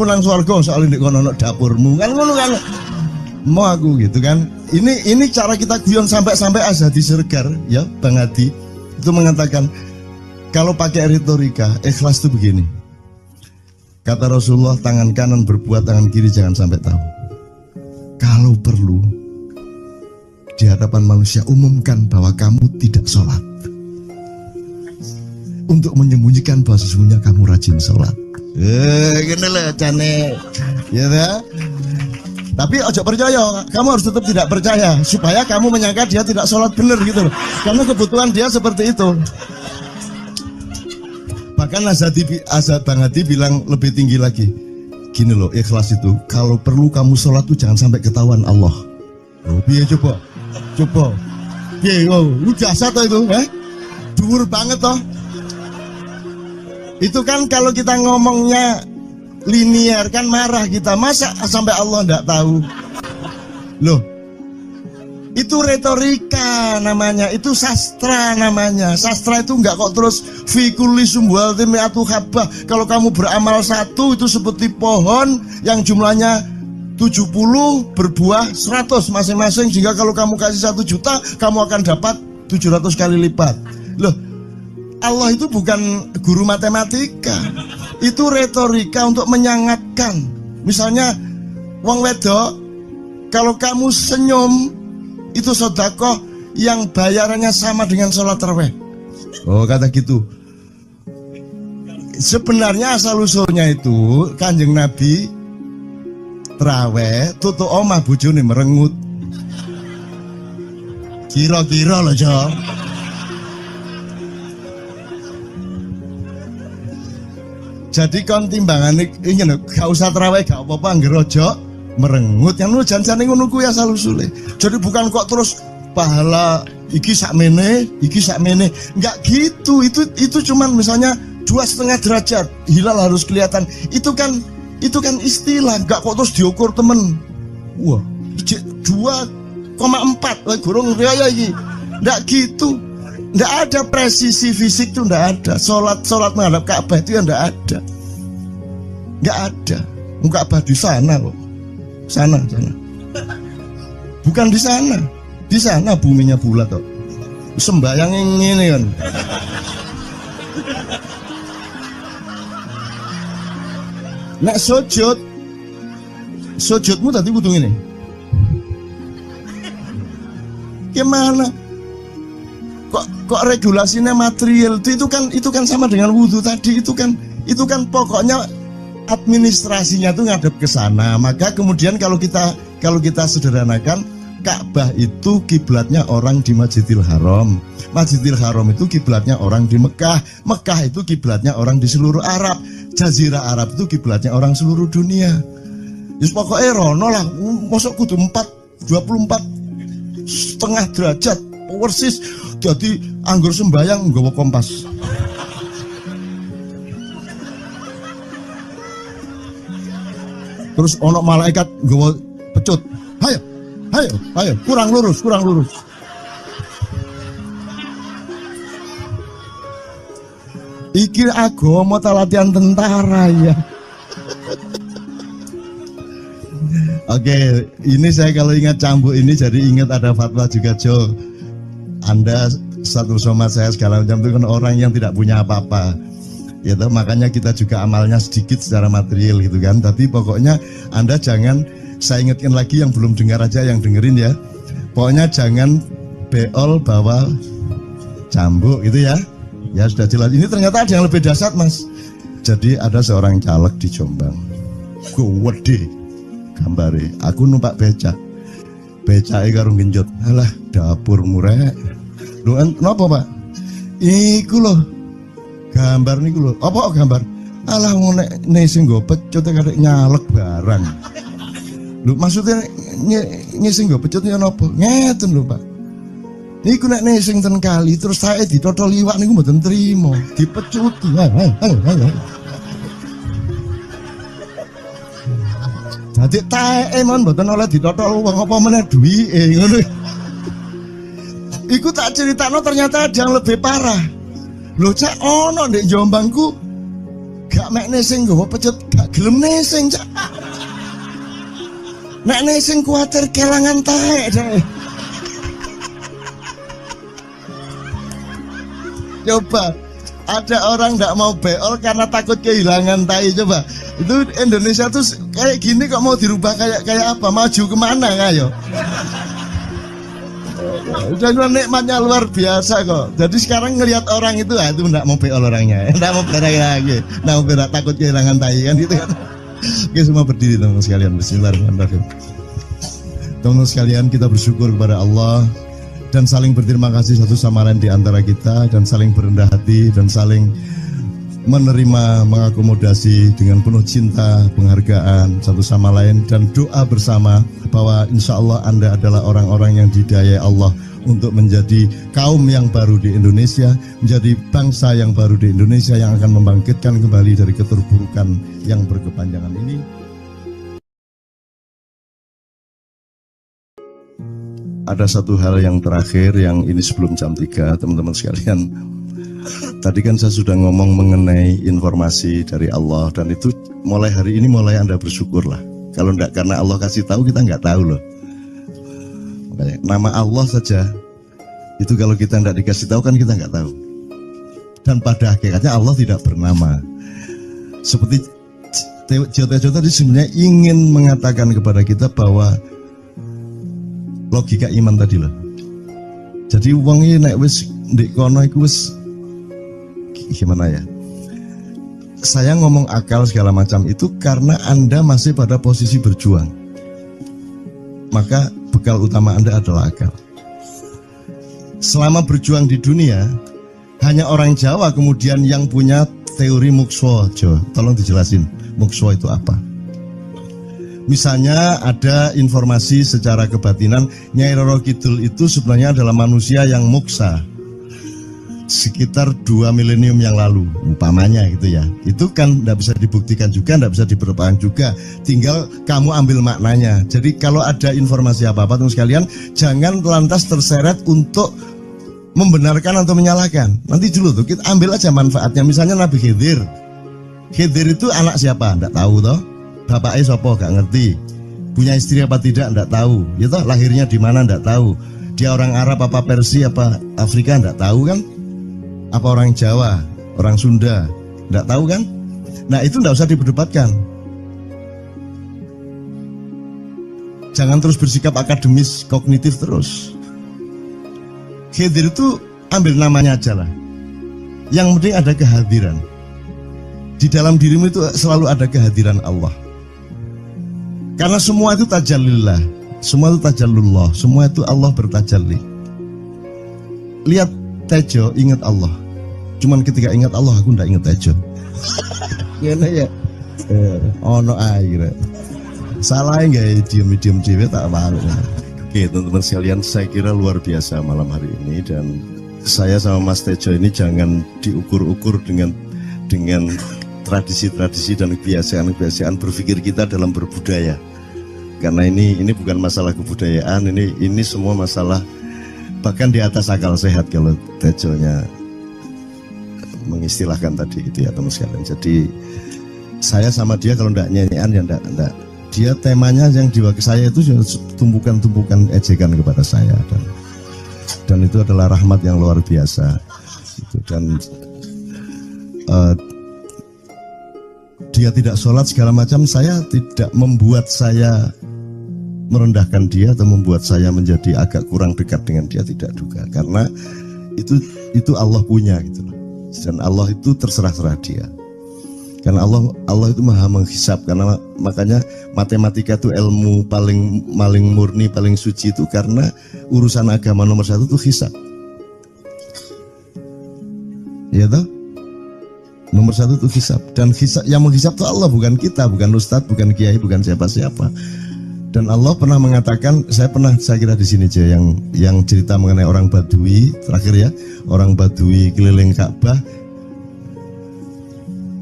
S2: nang swarga soalnya ndek kono dapurmu. Kan ngono kan. Mau aku gitu kan. Ini cara kita guyon sampai Azhadi Siregar ya, Bang Hadi itu mengatakan kalau pakai retorika ikhlas itu begini. Kata Rasulullah, tangan kanan berbuat, tangan kiri jangan sampai tahu. Kalau perlu di hadapan manusia umumkan bahwa kamu tidak sholat, untuk menyembunyikan bahwa sesungguhnya kamu rajin sholat. Gini lah cane, ya dah. Tapi ojo percaya, kamu harus tetap tidak percaya supaya kamu menyangka dia tidak sholat benar gitu loh. Karena kebutuhan dia seperti itu. Bahkan Bang Hadi bilang lebih tinggi lagi. Gini loh, ikhlas itu kalau perlu kamu sholat tuh jangan sampai ketahuan Allah. Oh, biar coba. Biar, lu jasa toh itu, dhuwur banget toh. Itu kan kalau kita ngomongnya linear kan marah kita, masa sampai Allah enggak tahu. Loh, itu retorika namanya, itu sastra namanya. Sastra itu enggak kok terus fi kulli sumbuhatin mi'atu habbah. Kalau kamu beramal satu itu seperti pohon yang jumlahnya 70 berbuah 100 masing-masing, sehingga kalau kamu kasih 1 juta kamu akan dapat 700 kali lipat. Loh, Allah itu bukan guru matematika. Itu retorika untuk menyangatkan. Misalnya wong wedok, kalau kamu senyum itu sedekah yang bayarannya sama dengan sholat tarawih. Oh, kata gitu. Sebenarnya asal usulnya itu Kanjeng Nabi tarawih tutuk omah bojone merengut. Kira-kira loh Jo. Jadi kon timbangan ini gak usah terawih gak apa-apa, ngerojo merengut yang lu jangan ngono kuwi asal usule. Jadi bukan kok terus pahala iki sakmene, enggak gitu. Itu cuman misalnya 2,5 derajat hilal harus kelihatan. Itu kan istilah, enggak kok terus diukur temen. Wah, 2,4 gurung raya iki. Enggak gitu. Nggak ada presisi fisik tuh, nggak ada. Sholat menghadap Ka'bah itu ya nggak ada. Nggak ada. Ka'bah di sana loh. Sana. Bukan di sana. Di sana buminya bulat kok. Sembayang yang ini kan. Nek sujudmu tadi kudu ini. Gimana? Kok regulasinya material itu kan sama dengan wudhu tadi, itu kan pokoknya administrasinya tuh ngadep ke sana. Maka kemudian kalau kita sederhanakan, Ka'bah itu kiblatnya orang di Masjidil Haram. Masjidil Haram itu kiblatnya orang di Mekah. Mekah itu kiblatnya orang di seluruh Arab. Jazirah Arab itu kiblatnya orang seluruh dunia. Just pokoknya rono lah, masuk kudu 24,5 derajat persis. Jadi anggur sembayang nggawa kompas. Terus ono malaikat nggawa pecut. Ayo, kurang lurus. Iki agama ta latihan tentara ya. Oke, ini saya kalau ingat cambuk ini jadi ingat ada fatwa juga Jo. Anda satu somad saya segala macam itu kan orang yang tidak punya apa-apa. Ya toh, makanya kita juga amalnya sedikit secara material gitu kan. Tapi pokoknya Anda jangan, saya ingatkan lagi yang belum dengar aja yang dengerin ya. Pokoknya jangan beol bawa cambuk gitu ya. Ya sudah jelas. Ini ternyata ada yang lebih dahsyat Mas. Jadi ada seorang caleg di Jombang. Gede gambare. Aku numpak becak. Becake karo genjot. Alah dapur murek. Lho napa Pak? Iku lho. Gambar niku lho. Apa gambar? Alah wong nek sing nggo pecut karek nyalek barang. Lho maksudnya sing nggo pecut ya napa? Ngeten lho Pak. Niku nek sing ten kali terus saya ditotol liwak niku mboten trimo, dipecuti. Dadi taeke mon mboten oleh ditotol wong apa meneh duwike ngono. Iku tak critakno ternyata ada yang lebih parah. Lho cak ono ndek Jombangku gak mek nesing nggawa pecut gak gelem nesing cak. Nek nesing kuwatir kelangan taek deh. Coba ada orang nggak mau beol karena takut kehilangan tai. Coba itu Indonesia tuh kayak gini kok mau dirubah kayak apa? Maju kemana ayo? Udah nikmatnya luar biasa kok. Jadi sekarang ngelihat orang itu itu nggak mau beol orangnya, nggak mau berak lagi, nggak mau berak takut kehilangan tai kan gitu kan. Oke semua berdiri teman-teman sekalian. Bismillahirrahmanirrahim. Teman-teman sekalian kita bersyukur kepada Allah dan saling berterima kasih satu sama lain di antara kita dan saling berendah hati dan saling menerima, mengakomodasi dengan penuh cinta, penghargaan satu sama lain dan doa bersama bahwa insya Allah Anda adalah orang-orang yang didayai Allah untuk menjadi kaum yang baru di Indonesia, menjadi bangsa yang baru di Indonesia yang akan membangkitkan kembali dari keterpurukan yang berkepanjangan ini. Ada satu hal yang terakhir yang ini sebelum jam 3 teman-teman sekalian. Tadi kan saya sudah ngomong mengenai informasi dari Allah dan itu mulai hari ini mulai Anda bersyukurlah. Kalau enggak karena Allah kasih tahu kita enggak tahu loh. Makanya, nama Allah saja itu kalau kita enggak dikasih tahu kan kita enggak tahu. Dan pada hakikatnya Allah tidak bernama. Seperti Jota tadi sebenarnya ingin mengatakan kepada kita bahwa logika iman tadi loh. Jadi wong iki nek wis ndek kono iku wis gimana ya? Saya ngomong akal segala macam itu karena Anda masih pada posisi berjuang. Maka bekal utama Anda adalah akal. Selama berjuang di dunia, hanya orang Jawa kemudian yang punya teori mukswa. Jawa, tolong dijelasin mukswa itu apa? Misalnya ada informasi secara kebatinan Nyai Roro Kidul itu sebenarnya adalah manusia yang muksa sekitar 2 milenium yang lalu umpamanya gitu ya. Itu kan tidak bisa dibuktikan juga, tidak bisa diperlukan juga, tinggal kamu ambil maknanya. Jadi kalau ada informasi apa-apa teman sekalian jangan lantas terseret untuk membenarkan atau menyalahkan. Nanti dulu tuh kita ambil aja manfaatnya. Misalnya Nabi Khidir itu anak siapa? Tidak tahu toh. Bapaknya sopo gak ngerti, punya istri apa tidak enggak tahu, ya toh lahirnya di mana enggak tahu, dia orang Arab apa Persia apa Afrika enggak tahu kan, apa orang Jawa, orang Sunda enggak tahu kan. Nah itu enggak usah diperdebatkan. Jangan terus bersikap akademis kognitif terus. Khidir itu ambil namanya aja lah, yang penting ada kehadiran. Di dalam dirimu itu selalu ada kehadiran Allah. Karena semua itu tajallillah, semua itu tajallullah, semua itu Allah bertajalli. Lihat Tejo, ingat Allah. Cuman ketika ingat Allah, aku ndak ingat Tejo. Gini ya, ono air. Salah nggak diem cewek tak malu. Oke teman-teman sekalian, saya kira luar biasa malam hari ini dan saya sama Mas Tejo ini jangan diukur-ukur dengan tradisi-tradisi dan kebiasaan-kebiasaan berpikir kita dalam berbudaya. Karena ini bukan masalah kebudayaan, ini semua masalah bahkan di atas akal sehat kalau Tejonya mengistilahkan tadi itu ya teman sekalian. Jadi saya sama dia kalau enggak nyanyian ya enggak. Dia temanya yang diwakili saya itu tumpukan-tumpukan ejekan kepada saya dan dan itu adalah rahmat yang luar biasa. Dan dia tidak sholat segala macam, saya tidak membuat saya merendahkan dia atau membuat saya menjadi agak kurang dekat dengan dia, tidak juga, karena itu Allah punya gitu loh. Dan Allah itu terserah-serah dia. Karena Allah itu maha menghisap, karena makanya matematika itu ilmu paling murni, paling suci itu karena urusan agama nomor satu itu hisap. Ya toh? Nomor satu itu hisap, dan hisap, yang menghisap itu Allah, bukan kita, bukan ustadz, bukan kiai, bukan siapa-siapa. Dan Allah pernah mengatakan, saya kira di sini aja yang cerita mengenai orang Badui terakhir ya, orang Badui keliling Ka'bah,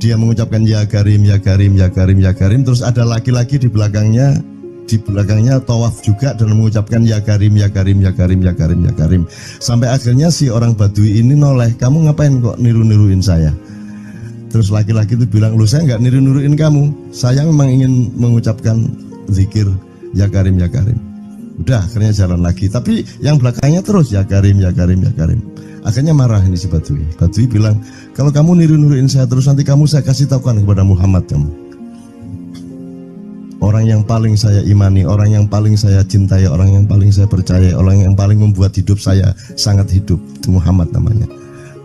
S2: dia mengucapkan ya Karim, ya Karim, ya Karim, ya Karim, terus ada laki-laki di belakangnya tawaf juga dan mengucapkan ya Karim, ya Karim, ya Karim, ya Karim, ya Karim, sampai akhirnya si orang Badui ini noleh, kamu ngapain kok niru-niruin saya? Terus laki-laki itu bilang, loh saya nggak niru-niruin kamu, saya memang ingin mengucapkan zikir ya Karim, ya Karim. Udah, akhirnya jalan lagi, tapi yang belakangnya terus ya Karim, ya Karim, ya Karim. Akhirnya marah ini si Badui. Badui bilang, kalau kamu niru-niruin saya terus, nanti saya kasih tahukan kepada Muhammad kamu. Orang yang paling saya imani, orang yang paling saya cintai, orang yang paling saya percaya, orang yang paling membuat hidup saya sangat hidup, itu Muhammad namanya.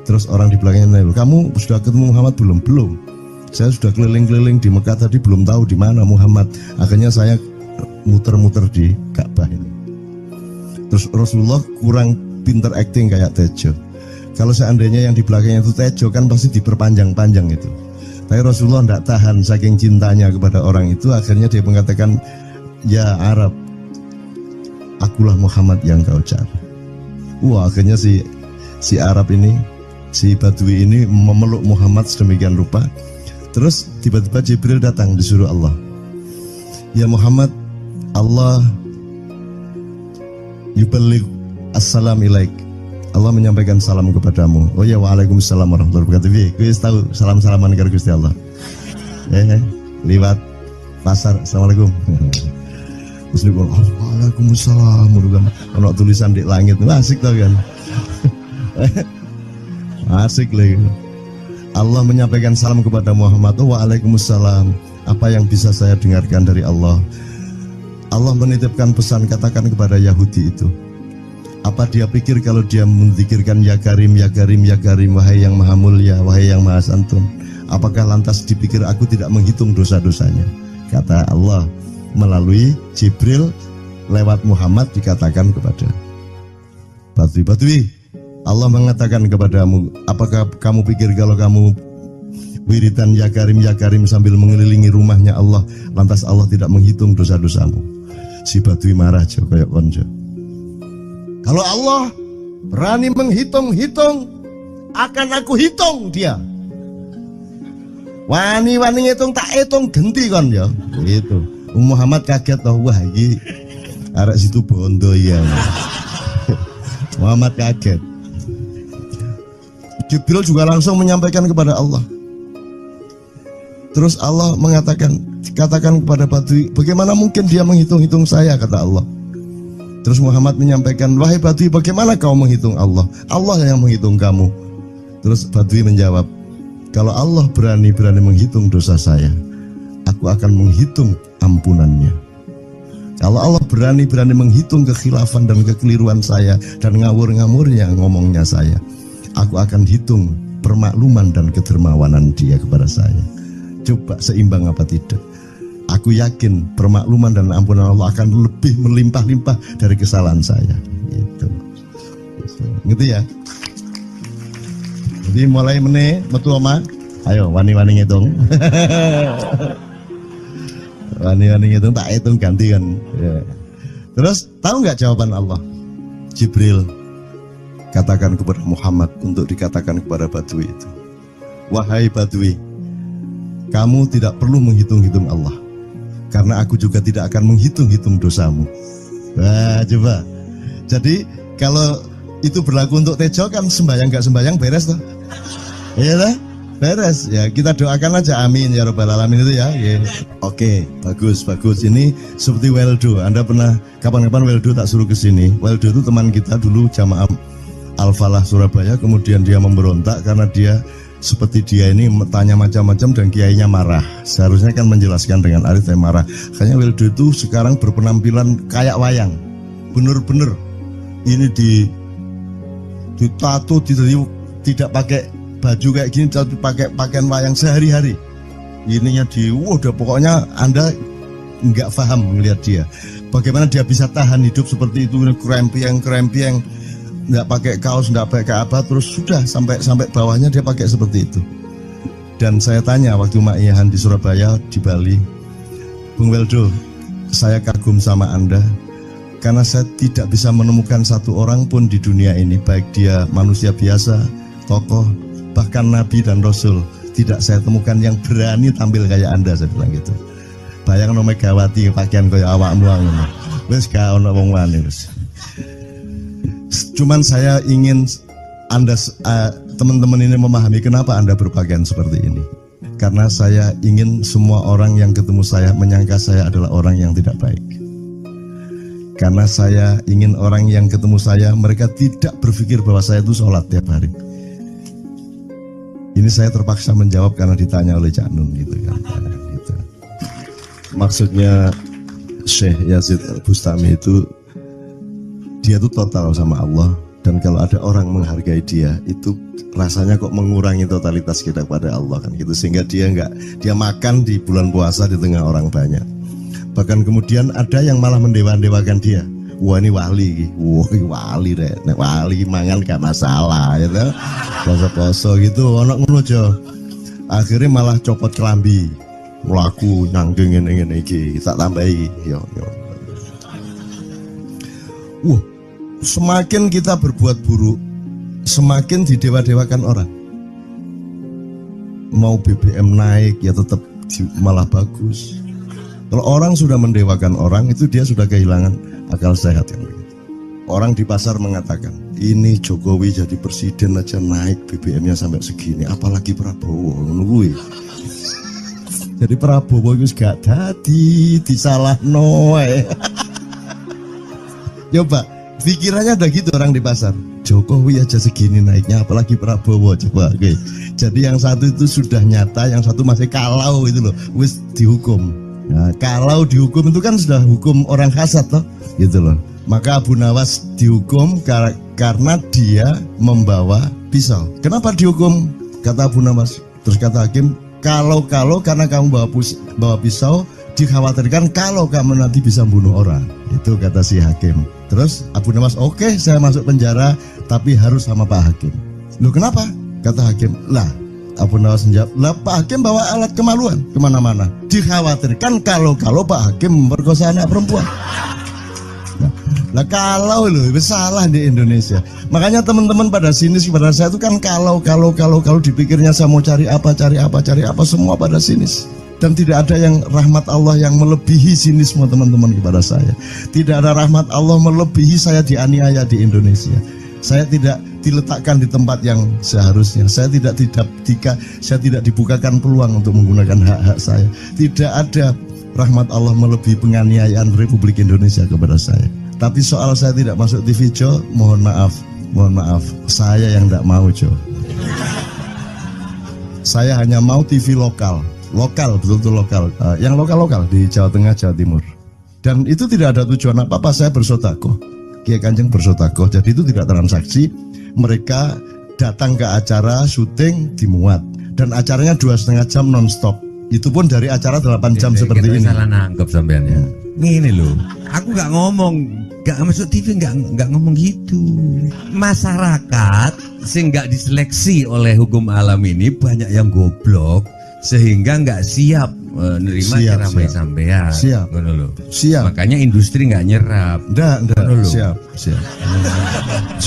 S2: Terus orang di belakangnya nanya, kamu sudah ketemu Muhammad belum? Belum. Saya sudah keliling-keliling di Mekah tadi, belum tahu di mana Muhammad. Akhirnya saya muter-muter di Ka'bah ini. Terus Rasulullah kurang pinter acting kayak Tejo. Kalau seandainya yang di belakangnya itu Tejo kan pasti diperpanjang-panjang itu. Tapi Rasulullah tidak tahan saking cintanya kepada orang itu, akhirnya dia mengatakan, ya Arab, akulah Muhammad yang kau cari. Wah, akhirnya si Arab ini, si Badui ini memeluk Muhammad sedemikian rupa. Terus tiba-tiba Jibril datang disuruh Allah. Ya Muhammad, Allah yuballigh assalam ilaik. Allah menyampaikan salam kepadamu. Oh ya, waalaikumsalam warahmatullahi wabarakatuh. Gue tahu salam-salaman karo Gusti Allah. Liwat pasar, assalamualaikum. Terus dia bilang, waalaikumsalam. Ono tulisan di langit, asik tau kan? Asik lagi. Allah menyampaikan salam kepada Muhammad. Oh, waalaikumsalam. Apa yang bisa saya dengarkan dari Allah? Allah menitipkan pesan, katakan kepada Yahudi itu. Apa dia pikir kalau dia menzikirkan ya Karim, ya Karim, ya Karim, wahai yang maha mulia, wahai yang maha santun, apakah lantas dipikir aku tidak menghitung dosa-dosanya? Kata Allah melalui Jibril lewat Muhammad dikatakan kepada Badui, Allah mengatakan kepadamu, apakah kamu pikir kalau kamu wiridan ya Karim sambil mengelilingi rumahnya Allah, lantas Allah tidak menghitung dosa-dosamu? Si Badui marah jo kayak konjo. Kalau Allah berani menghitung-hitung, akan aku hitung dia. Wani-wani ngitung tak hitung genti kon ya. Gitu. Muhammad kaget toh, wah iki arek situ bondo ya. Muhammad kaget. Jibril juga langsung menyampaikan kepada Allah. Terus Allah mengatakan, katakan kepada Badui, bagaimana mungkin dia menghitung-hitung saya, kata Allah. Terus Muhammad menyampaikan, wahai Badui, bagaimana kau menghitung Allah? Allah yang menghitung kamu. Terus Badui menjawab, kalau Allah berani menghitung dosa saya, aku akan menghitung ampunannya. Kalau Allah berani menghitung kekhilafan dan kekeliruan saya dan ngawur-ngawurnya ngomongnya saya, aku akan hitung permakluman dan kedermawanan dia kepada saya. Coba seimbang apa tidak? Aku yakin permakluman dan ampunan Allah akan lebih melimpah-limpah dari kesalahan saya. Gitu. Ngerti ya? Jadi mulai metu oma, ayo wani-wani ngitung. Wani-wani ngitung tak hitung ganti kan. Ya. Terus tahu nggak jawaban Allah? Jibril katakan kepada Muhammad untuk dikatakan kepada Badui itu. Wahai Badui, kamu tidak perlu menghitung-hitung Allah. Karena aku juga tidak akan menghitung-hitung dosamu. Wah, coba. Jadi kalau itu berlaku untuk Tejo kan sembahyang gak sembahyang beres tuh. Iya lah. Beres ya, kita doakan aja amin ya robbal alamin itu ya. Oke, bagus. Ini seperti Weldo. Anda pernah kapan-kapan Weldo tak suruh ke sini. Weldo itu teman kita dulu jamaah Al-Falah Surabaya, kemudian dia memberontak karena dia seperti dia ini tanya macam-macam dan kiainya marah. Seharusnya kan menjelaskan dengan arif tapi marah. Kayaknya Weldo itu sekarang berpenampilan kayak wayang. Bener-bener ini ditato, tidak pakai baju kayak gini, tapi pakai pakaian wayang sehari-hari. Ininya udah pokoknya Anda nggak paham melihat dia. Bagaimana dia bisa tahan hidup seperti itu, krempieng, nggak pakai kaos, nggak pakai apa, terus sudah sampai bawahnya dia pakai seperti itu. Dan saya tanya waktu Ma'iyahan di Surabaya, di Bali, Bung Weldo, saya kagum sama Anda karena saya tidak bisa menemukan satu orang pun di dunia ini, baik dia manusia biasa, tokoh, bahkan Nabi dan Rasul, tidak saya temukan yang berani tampil kayak Anda, saya bilang gitu. Bayang no Megawati pakaian kayak awakmu ngono. Wis gak ono wong wani wis. Cuman saya ingin Anda teman-teman ini memahami kenapa Anda berpakaian seperti ini. Karena saya ingin semua orang yang ketemu saya menyangka saya adalah orang yang tidak baik. Karena saya ingin orang yang ketemu saya mereka tidak berpikir bahwa saya itu sholat tiap hari. Ini saya terpaksa menjawab karena ditanya oleh Cak Nun gitu kan. Gitu. Maksudnya Syekh Yazid Bustami itu dia itu total sama Allah, dan kalau ada orang menghargai dia itu rasanya kok mengurangi totalitas kita kepada Allah kan gitu, sehingga dia makan di bulan puasa di tengah orang banyak. Bahkan kemudian ada yang malah mendewa-dewakan dia. Wah ini wali, wali deh, nek wali mangan gak masalah, gitu, poso-poso gitu, anak ngono aja. Akhirnya malah copot kelambi, melaku nyanggeng ngene iki, tak tambahi, yo. Semakin kita berbuat buruk, semakin didewa-dewakan orang. Mau BBM naik ya tetap malah bagus. Kalau orang sudah mendewakan orang itu dia sudah kehilangan akal sehat kan. Orang di pasar mengatakan ini Jokowi jadi presiden aja naik BBM-nya sampai segini, apalagi Prabowo nungguin. Jadi Prabowo itu gak dadi disalahno ae. Coba pikirannya ada gitu orang di pasar. Jokowi aja segini naiknya apalagi Prabowo, coba oke. Jadi yang satu itu sudah nyata, yang satu masih kalau itu loh, wis dihukum. Nah, kalau dihukum itu kan sudah hukum orang hasad toh, gitu loh. Maka Abu Nawas dihukum karena dia membawa pisau. Kenapa dihukum? Kata Abu Nawas. Terus kata hakim, kalau karena kamu bawa pisau, dikhawatirkan kalau kamu nanti bisa bunuh orang. Itu kata si hakim. Terus Abu Nawas, oke, saya masuk penjara, tapi harus sama Pak Hakim. Loh kenapa? Kata hakim, lah Abu Nawas menjawab, lah Pak Hakim bawa alat kemaluan kemana-mana. Dikhawatirkan kalau Pak Hakim memperkosa anak perempuan. Nah kalau loh, salah di Indonesia. Makanya teman-teman pada sinis kepada saya itu kan kalau dipikirnya saya mau cari apa, semua pada sinis. Dan tidak ada yang rahmat Allah yang melebihi sinisme teman-teman kepada saya. Tidak ada rahmat Allah melebihi saya dianiaya di Indonesia. Saya tidak diletakkan di tempat yang seharusnya. Saya tidak dibukakan peluang untuk menggunakan hak-hak saya. Tidak ada rahmat Allah melebihi penganiayaan Republik Indonesia kepada saya. Tapi soal saya tidak masuk TV Jo, mohon maaf, saya yang tidak mau Jo. Saya hanya mau TV lokal, betul-betul lokal, yang lokal di Jawa Tengah, Jawa Timur. Dan itu tidak ada tujuan apa-apa, saya bersodakoh. Kiai Kanjeng bersodakoh, jadi itu tidak transaksi. Mereka datang ke acara syuting dimuat, dan acaranya 2,5 jam non-stop. Itu pun dari acara 8 jam seperti ini.
S5: Salah nangkep sampean ya. Gini loh, aku nggak ngomong, nggak masuk TV, nggak ngomong gitu. Masyarakat sing nggak diseleksi oleh hukum alam ini banyak yang goblok sehingga nggak siap menerima ceramah sampean.
S2: Siap.
S5: Makanya industri nggak nyerap.
S2: Siap.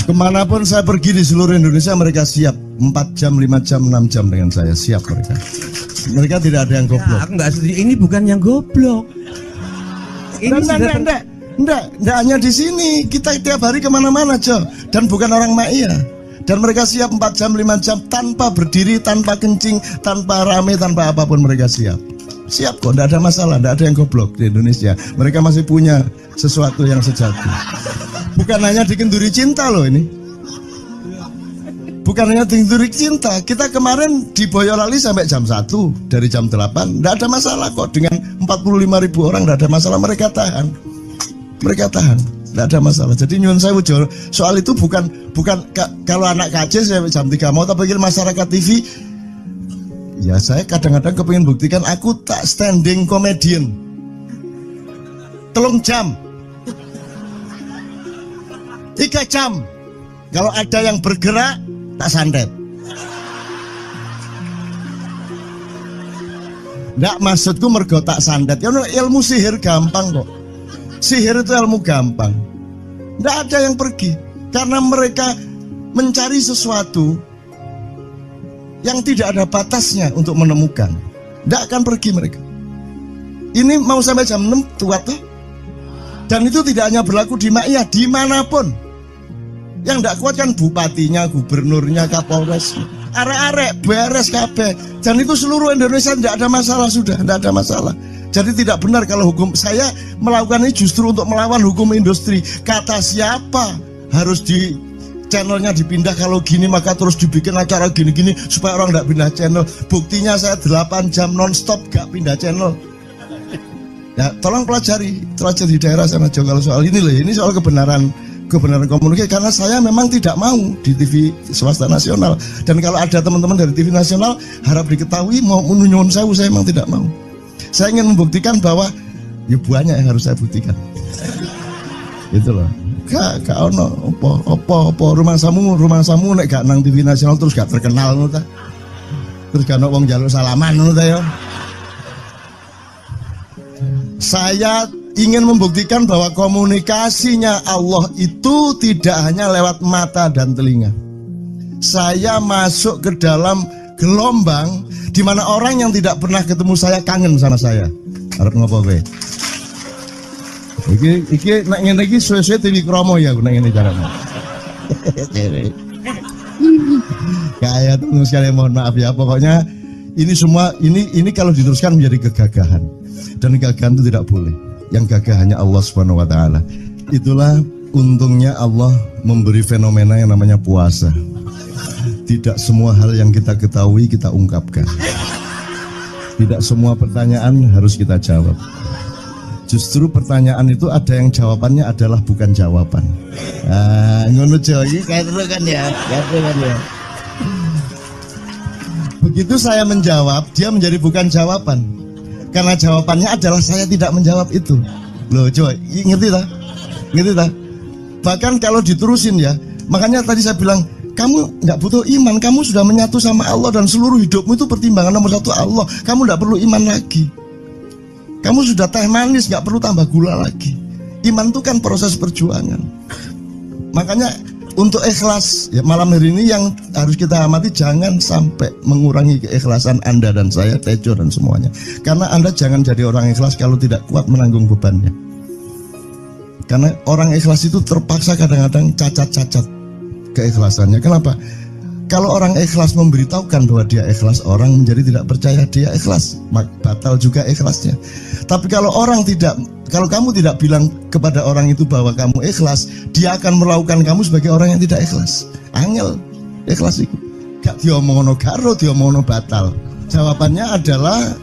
S2: Kemanapun saya pergi di seluruh Indonesia mereka siap 4 jam, 5 jam, 6 jam dengan saya, siap mereka. Mereka tidak ada yang goblok.
S5: Aku nggak setuju. Ini bukan yang goblok.
S2: Enggak hanya di sini. Kita tiap hari kemana-mana, Jo. Dan bukan orang Ma'iyah. Dan mereka siap 4 jam, 5 jam tanpa berdiri, tanpa kencing, tanpa rame, tanpa apapun mereka siap. Siap kok, tidak ada masalah, tidak ada yang goblok di Indonesia. Mereka masih punya sesuatu yang sejati. Bukan hanya dikenduri cinta loh ini. Bukan hanya dikenduri cinta. Kita kemarin di Boyolali sampai jam 1, dari jam 8. Tidak ada masalah kok, dengan 45.000 orang tidak ada masalah, mereka tahan. Mereka tahan, tidak ada masalah. Jadi nyuwun sewu soal itu bukan kalau anak KJ sampai jam 3 mau tapi masyarakat TV. Ya saya kadang-kadang kepingin buktikan aku tak standing comedian. 3 jam 3 jam. Kalau ada yang bergerak tak santet. Nggak, maksudku mergo tak santet. Ya ilmu sihir gampang kok. Sihir itu ilmu gampang. Nggak ada yang pergi karena mereka mencari sesuatu yang tidak ada batasnya untuk menemukan. Nggak akan pergi mereka. Ini mau sampai jam 6 tuat tuh. Dan itu tidak hanya berlaku di Maiyah, dimanapun. Yang nggak kuat kan bupatinya, gubernurnya, kapolres, arek-arek beres kabeh. Dan itu seluruh Indonesia tidak ada masalah sudah, tidak ada masalah. Jadi tidak benar kalau hukum saya melakukan ini justru untuk melawan hukum industri. Kata siapa harus di channelnya dipindah, kalau gini maka terus dibikin acara gini-gini supaya orang tidak pindah channel. Buktinya saya 8 jam non-stop gak pindah channel. Ya tolong pelajari di daerah sana juga kalau soal ini loh. Ini soal kebenaran komunikasi, karena saya memang tidak mau di TV swasta nasional. Dan kalau ada teman-teman dari TV nasional harap diketahui mau nyuwun sewu, saya memang tidak mau. Saya ingin membuktikan bahwa ya banyak yang harus saya buktikan. Itu loh. Gak ono opo rumah samu nek gak nang TV nasional terus gak terkenal ngono ta. Terus gak ono wong njaluk salaman ngono ta ya. Saya ingin membuktikan bahwa komunikasinya Allah itu tidak hanya lewat mata dan telinga. Saya masuk ke dalam gelombang di mana orang yang tidak pernah ketemu saya kangen sama saya. Arep ngopo kowe? Iki nek ngene iki suwe-suwe TV Kromo ya nek ngene carane. Kayak teman sekalian mohon maaf ya, pokoknya ini semua ini kalau diteruskan menjadi kegagahan. Dan kegagahan itu tidak boleh. Yang gagah hanya Allah Subhanahu wa taala. Itulah untungnya Allah memberi fenomena yang namanya puasa. Tidak semua hal yang kita ketahui kita ungkapkan. Tidak semua pertanyaan harus kita jawab. Justru pertanyaan itu ada yang jawabannya adalah bukan jawaban. Ngono iki kan ya. Begitu saya menjawab, dia menjadi bukan jawaban. Karena jawabannya adalah saya tidak menjawab itu. Loh coba, ngerti tak? Ngerti tak? Bahkan kalau diterusin ya, makanya tadi saya bilang, kamu nggak butuh iman, kamu sudah menyatu sama Allah dan seluruh hidupmu itu pertimbangan nomor 1 Allah. Kamu nggak perlu iman lagi. Kamu sudah teh manis, nggak perlu tambah gula lagi. Iman itu kan proses perjuangan. Makanya untuk ikhlas ya, malam hari ini yang harus kita amati, jangan sampai mengurangi keikhlasan Anda dan saya, Tejo dan semuanya. Karena Anda jangan jadi orang ikhlas kalau tidak kuat menanggung bebannya. Karena orang ikhlas itu terpaksa kadang-kadang cacat-cacat keikhlasannya. Kenapa? Kalau orang ikhlas memberitahukan bahwa dia ikhlas, orang menjadi tidak percaya dia ikhlas, batal juga ikhlasnya. Tapi kalau kamu tidak bilang kepada orang itu bahwa kamu ikhlas, dia akan melakukan kamu sebagai orang yang tidak ikhlas. Angel ikhlas itu. Gak diomongono garo, diomongono batal. Jawabannya adalah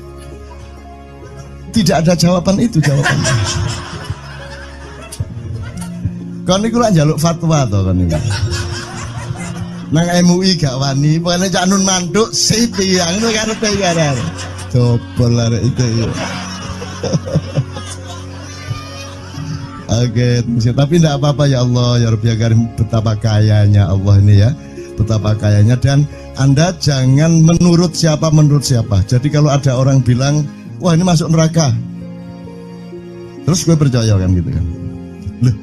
S2: tidak ada jawaban itu jawabannya. Kon niku lak njaluk fatwa to kon niku. Nang MUI gak wani, pokoknya Cak Nun mantuk sip yang itu karepe ya. Coba arek itu ya. Oke, tapi tidak apa-apa ya Allah ya Rabbi ya Karim, betapa kayanya Allah ini ya, betapa kayanya. Dan Anda jangan menurut siapa. Jadi kalau ada orang bilang, wah ini masuk neraka, terus gue percaya kan gitu kan. Loh,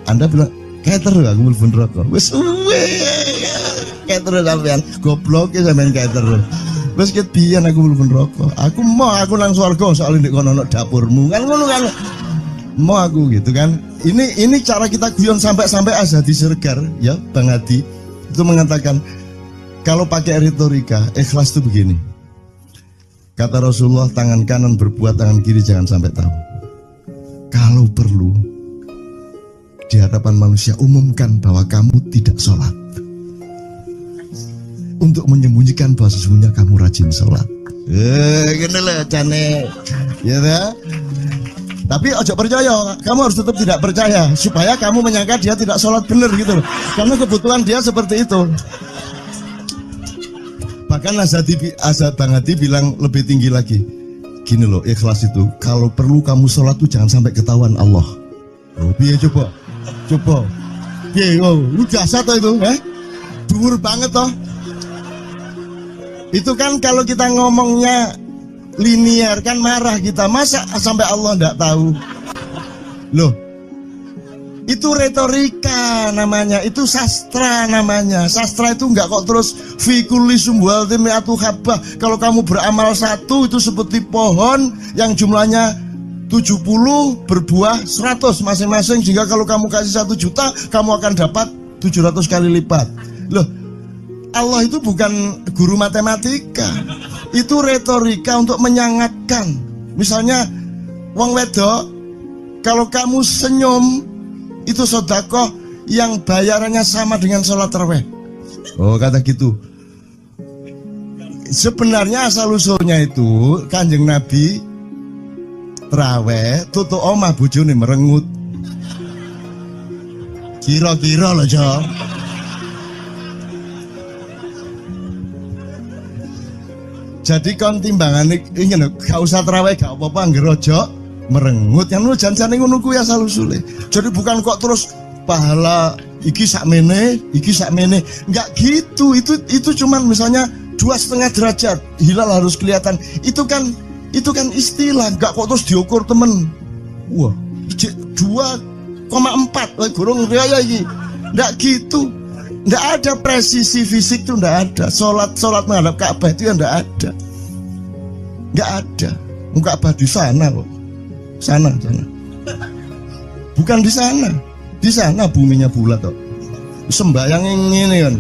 S2: Anda bilang keter aku mlebu neraka. Wis keter sampean, goblok ya sampean keter. Wis ket biyen aku mlebu neraka. Aku nang swarga soalnya ndek kono ana dapurmu. Kan ngono kan. Mau aku gitu kan. Ini cara kita guyon sampai Azhadi Siregar ya Bang Hadi. itu mengatakan kalau pakai retorika, ikhlas itu begini. Kata Rasulullah, tangan kanan berbuat, tangan kiri jangan sampai tahu. Kalau perlu, di hadapan manusia umumkan bahwa kamu tidak sholat, untuk menyembunyikan bahwa sesungguhnya kamu rajin sholat. Gini lah cane, ya dah. Tapi ojo percaya, kamu harus tetap tidak percaya supaya kamu menyangka dia tidak sholat benar gitu loh. Karena kebutuhan dia seperti itu. Bahkan Azad Bang Hadi bilang lebih tinggi lagi. Gini loh, ikhlas itu kalau perlu kamu sholat tuh jangan sampai ketahuan Allah. Oh, biar coba. Biar, lu jasa toh itu, dhuwur banget toh. Itu kan kalau kita ngomongnya linear kan marah kita, masa sampai Allah enggak tahu. Loh, itu retorika namanya, itu sastra namanya. Sastra itu enggak kok terus fi kulli sumbuhatin mi'atu habbah. Kalau kamu beramal satu itu seperti pohon yang jumlahnya 70 berbuah 100 masing-masing, sehingga kalau kamu kasih 1 juta kamu akan dapat 700 kali lipat. Loh, Allah itu bukan guru matematika. Itu retorika untuk menyangatkan. Misalnya wong wedok, kalau kamu senyum itu sedekah yang bayarannya sama dengan sholat tarawih. Oh, kata gitu. Sebenarnya asal usulnya itu Kanjeng Nabi tarawih tutuk omah bojone merengut. Kira-kira loh, Jo. Jadi kon timbangan ini gak usah tarawih gak apa-apa ngerojo merengut yang lu janjane ngono kuwi asal usule. Jadi bukan kok terus pahala iki sakmene, enggak gitu. Itu cuman misalnya 2,5 derajat hilal harus kelihatan. Itu kan istilah, enggak kok terus diukur temen. Wah, 2,4 gurung raya iki. Enggak gitu. Enggak ada presisi fisik tuh, enggak ada. Salat menghadap Ka'bah itu ya enggak ada. Enggak ada. Ka'bah di sana kok. Sana. Bukan di sana. Di sana buminya bulat kok. Sembayang yang ini kan.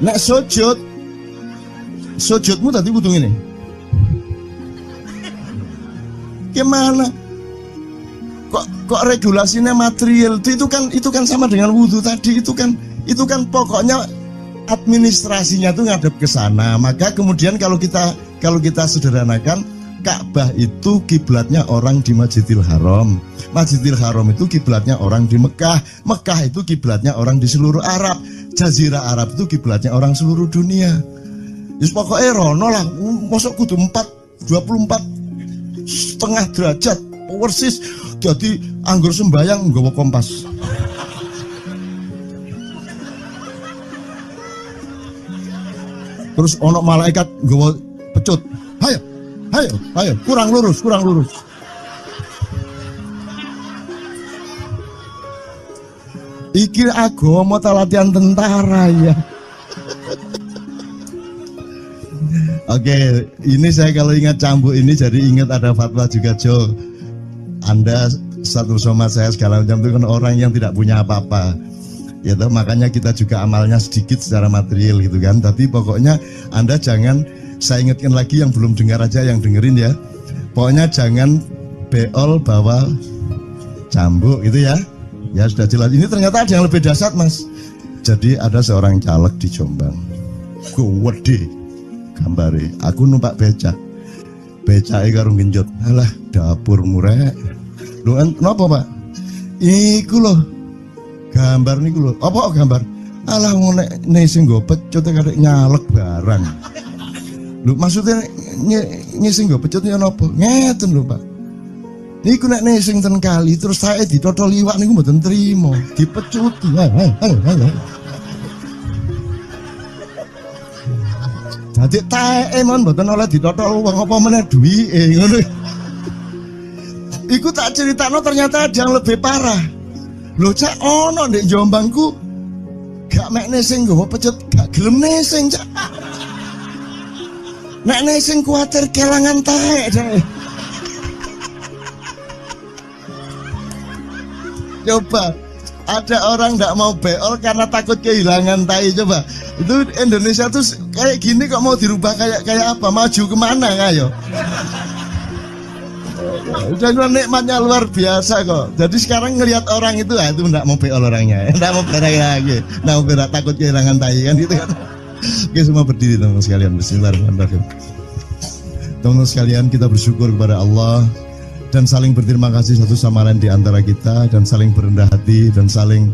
S2: Nek sujudmu tadi kudu ngene. Gimana? Kok regulasinya material itu kan sama dengan wudhu tadi, itu kan pokoknya administrasinya tuh ngadep ke sana. Maka kemudian kalau kita sederhanakan, Ka'bah itu kiblatnya orang di Masjidil Haram. Masjidil Haram itu kiblatnya orang di Mekah. Mekah itu kiblatnya orang di seluruh Arab. Jazirah Arab itu kiblatnya orang seluruh dunia. Yus pokoknya rono lah, masuk kudu 24,5 derajat persis. Jadi anggur sembayang nggawa kompas. Terus ono malaikat nggawa pecut. Ayo, kurang lurus. Iki agama ta latihan tentara ya. Oke, ini saya kalau ingat cambuk ini jadi ingat ada fatwa juga, Jo. Anda satu sama saya segala macam itu kan orang yang tidak punya apa-apa. Ya toh, makanya kita juga amalnya sedikit secara material gitu kan. Tapi pokoknya Anda jangan, saya ingatkan lagi yang belum dengar aja, yang dengerin ya. Pokoknya jangan beol bawa cambuk gitu ya. Ya sudah jelas. Ini ternyata ada yang lebih dahsyat, Mas. Jadi ada seorang caleg di Jombang. Gede gambare. Aku numpak becak. Becake karo genjot. Alah, dapur murek. Lho napa, Pak? Iku lho. Gambar niku lho. Apa gambar? Alah ngene sing nggo pecut karek nyalek barang. Lho maksudnya sing nggo pecut ya napa? Ngeten lho, Pak. Niku nek sing ten kali terus saya ditotol liwak niku mboten trimo, dipecuti. Halo. Dadi taeke mon mboten oleh ditotol wong apa meneh duwike ngono. Iku tak critakno ternyata ada yang lebih parah. Lho cak ono ndek Jombangku gak mek sing nggawa pecut gak gelem nesing cak. Nek nesing kuwatir kelangan taek cak. Coba ada orang nggak mau beol karena takut kehilangan tai. Coba itu Indonesia tuh kayak gini kok mau dirubah kayak apa? Maju kemana ayo? Udah nikmatnya luar biasa kok. Jadi sekarang ngelihat orang itu itu nggak mau beol orangnya, nggak mau berak lagi, nggak mau berak takut kehilangan tai kan gitu kan. Oke, semua berdiri teman-teman sekalian. Bismillahirrahmanirrahim. Teman-teman sekalian, kita bersyukur kepada Allah dan saling berterima kasih satu sama lain di antara kita, dan saling berendah hati dan saling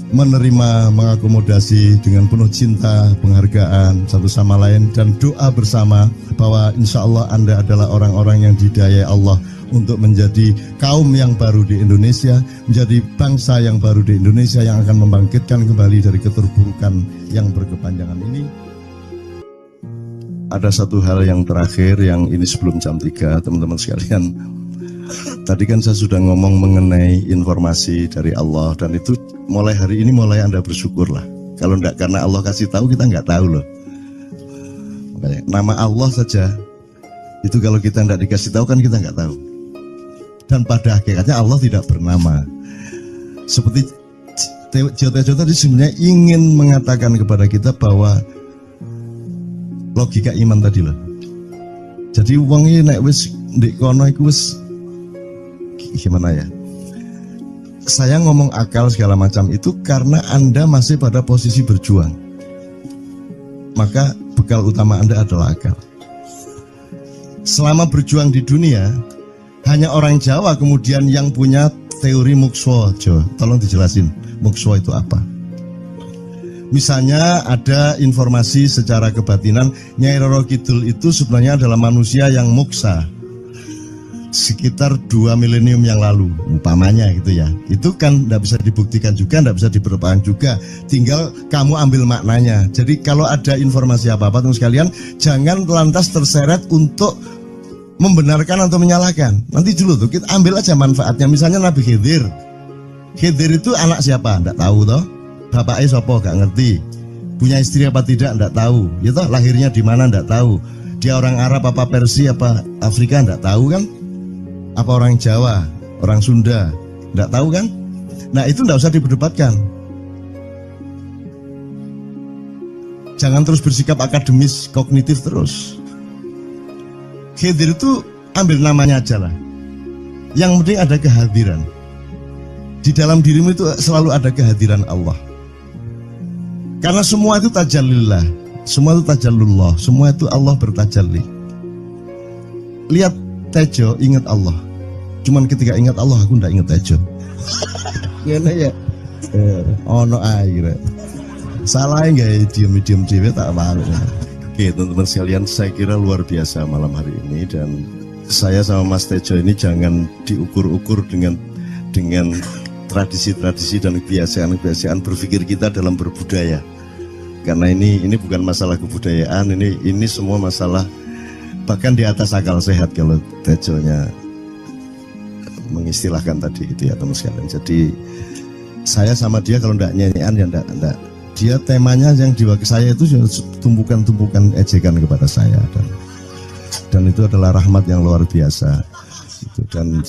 S2: menerima, mengakomodasi dengan penuh cinta, penghargaan satu sama lain, dan doa bersama bahwa insya Allah Anda adalah orang-orang yang didayai Allah untuk menjadi kaum yang baru di Indonesia, menjadi bangsa yang baru di Indonesia yang akan membangkitkan kembali dari keterpurukan yang berkepanjangan ini. Ada satu hal yang terakhir yang ini sebelum jam 3, teman-teman sekalian. Tadi kan saya sudah ngomong mengenai informasi dari Allah, dan itu mulai hari ini mulai Anda bersyukurlah. Kalau enggak karena Allah kasih tahu, kita enggak tahu loh. Makanya, nama Allah saja itu kalau kita enggak dikasih tahu kan kita enggak tahu. Dan pada hakikatnya Allah tidak bernama. Seperti Tejo tadi sebenarnya ingin mengatakan kepada kita bahwa logika iman tadi loh. Jadi wong iki nek wis ndek kono iku wis gimana ya? Saya ngomong akal segala macam itu karena Anda masih pada posisi berjuang. Maka bekal utama Anda adalah akal. Selama berjuang di dunia, hanya orang Jawa kemudian yang punya teori mukswa. Jawa, tolong dijelasin mukswa itu apa? Misalnya ada informasi secara kebatinan Nyai Roro Kidul itu sebenarnya adalah manusia yang muksa sekitar 2 milenium yang lalu, umpamanya gitu ya. Itu kan tidak bisa dibuktikan juga, tidak bisa diperpanjang juga. Tinggal kamu ambil maknanya. Jadi kalau ada informasi apa-apa teman sekalian, jangan lantas terseret untuk membenarkan atau menyalahkan. Nanti dulu tuh kita ambil aja manfaatnya. Misalnya Nabi Khidir. Khidir itu anak siapa? Tidak tahu toh. Bapaknya sopo gak ngerti, punya istri apa tidak ndak tahu, ya toh, lahirnya di mana ndak tahu, dia orang Arab apa Persia apa Afrika ndak tahu kan, apa orang Jawa, orang Sunda ndak tahu kan. Nah itu ndak usah diperdebatkan. Jangan terus bersikap akademis kognitif terus. Khidir itu ambil namanya aja lah, yang penting ada kehadiran. Di dalam dirimu itu selalu ada kehadiran Allah. Karena semua itu tajallillah, semua itu tajallullah, semua itu Allah bertajalli. Lihat Tejo, ingat Allah. Cuman ketika ingat Allah, aku ndak ingat Tejo. Gini ya, ono air. Salah nggak diem dewe tak malu. Oke teman-teman sekalian, saya kira luar biasa malam hari ini, dan saya sama Mas Tejo ini jangan diukur-ukur dengan tradisi-tradisi dan kebiasaan-kebiasaan berpikir kita dalam berbudaya. Karena ini bukan masalah kebudayaan, ini semua masalah bahkan di atas akal sehat kalau Tejonya mengistilahkan tadi itu ya teman sekalian. Jadi saya sama dia kalau ndak nyanyian ya ndak. Dia temanya yang diwakili saya itu tumpukan-tumpukan ejekan kepada saya, dan itu adalah rahmat yang luar biasa. Dan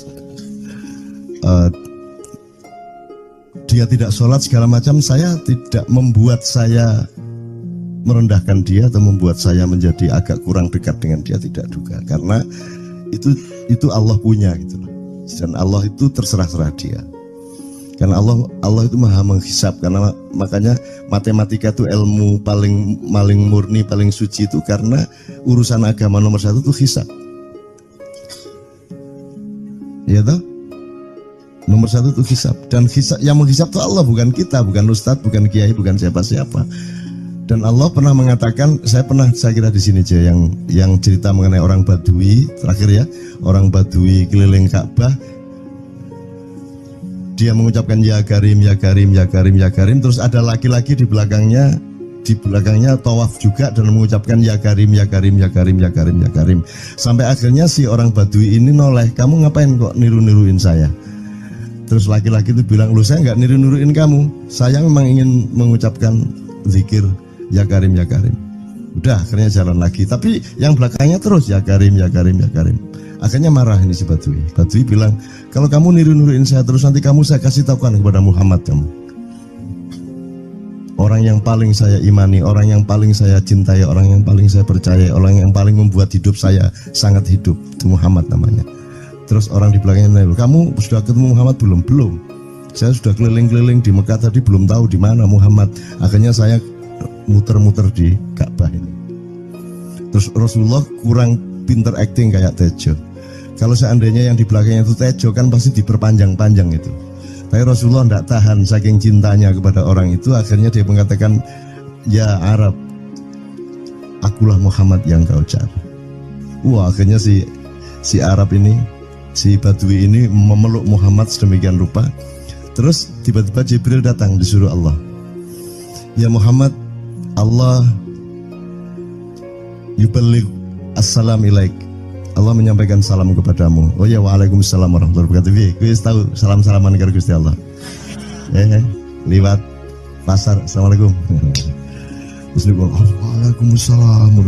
S2: dia tidak sholat segala macam, saya tidak membuat saya merendahkan dia atau membuat saya menjadi agak kurang dekat dengan dia, tidak juga, karena itu Allah punya gitu loh. Dan Allah itu terserah-serah dia, karena Allah itu maha menghisab. Karena makanya matematika itu ilmu paling murni, paling suci itu karena urusan agama nomor 1 itu hisab, ya toh. Nomor 1 itu hisab, dan hisab, yang menghisab itu Allah, bukan kita, bukan ustadz, bukan kiai, bukan siapa-siapa. Dan Allah pernah mengatakan, saya kira di sini aja yang cerita mengenai orang Badui terakhir ya, orang Badui keliling Ka'bah, dia mengucapkan ya Karim, ya Karim, ya Karim, ya Karim, terus ada laki-laki di belakangnya tawaf juga dan mengucapkan ya Karim, ya Karim, ya Karim, ya Karim, ya Karim, sampai akhirnya si orang Badui ini noleh, kamu ngapain kok niru-niruin saya? Terus laki-laki itu bilang, loh saya nggak niru-niruin kamu, saya memang ingin mengucapkan zikir ya Karim, ya Karim. Udah akhirnya jalan lagi. Tapi yang belakangnya terus ya Karim, ya Karim, ya Karim. Akhirnya marah ini si Badui. Badui bilang, kalau kamu niru-niruin saya terus nanti kamu saya kasih tahukan kepada Muhammad kamu. Orang yang paling saya imani, orang yang paling saya cintai, orang yang paling saya percaya, orang yang paling membuat hidup saya sangat hidup, itu Muhammad namanya. Terus orang di belakangnya nanya, kamu sudah ketemu Muhammad belum? Belum. Saya sudah keliling-keliling di Mekah tadi belum tahu di mana Muhammad. Akhirnya saya muter-muter di Ka'bah ini. Terus Rasulullah kurang pinter acting kayak Tejo. Kalau seandainya yang di belakangnya itu Tejo kan pasti diperpanjang-panjang itu. Tapi Rasulullah tidak tahan saking cintanya kepada orang itu, akhirnya dia mengatakan, ya Arab, akulah Muhammad yang kau cari. Wah, akhirnya si Arab ini, si Badui ini memeluk Muhammad sedemikian rupa. Terus tiba-tiba Jibril datang disuruh Allah. Ya Muhammad, Allah yuballigh assalam ilaik. Allah menyampaikan salam kepadamu. Oh ya, waalaikumsalam warahmatullahi wabarakatuh. Gue tahu salam-salaman karo Gusti Allah. Liwat pasar, assalamualaikum. Terus dia bilang, waalaikumsalam.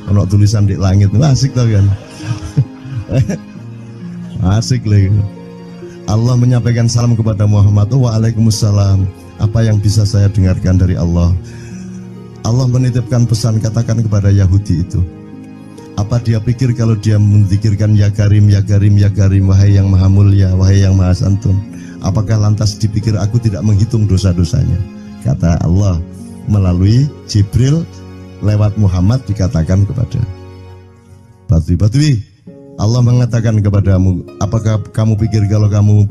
S2: Kalau tulisan di langit, asik tau kan? Asik lagi. Allah menyampaikan salam kepada Muhammad. Oh, waalaikumsalam. Apa yang bisa saya dengarkan dari Allah? Allah menitipkan pesan, katakan kepada Yahudi itu. Apa dia pikir kalau dia menzikirkan ya Karim, ya Karim, ya Karim, wahai yang maha mulia, wahai yang maha santun, apakah lantas dipikir aku tidak menghitung dosa-dosanya? Kata Allah melalui Jibril lewat Muhammad dikatakan kepada Badui, Allah mengatakan kepadamu, apakah kamu pikir kalau kamu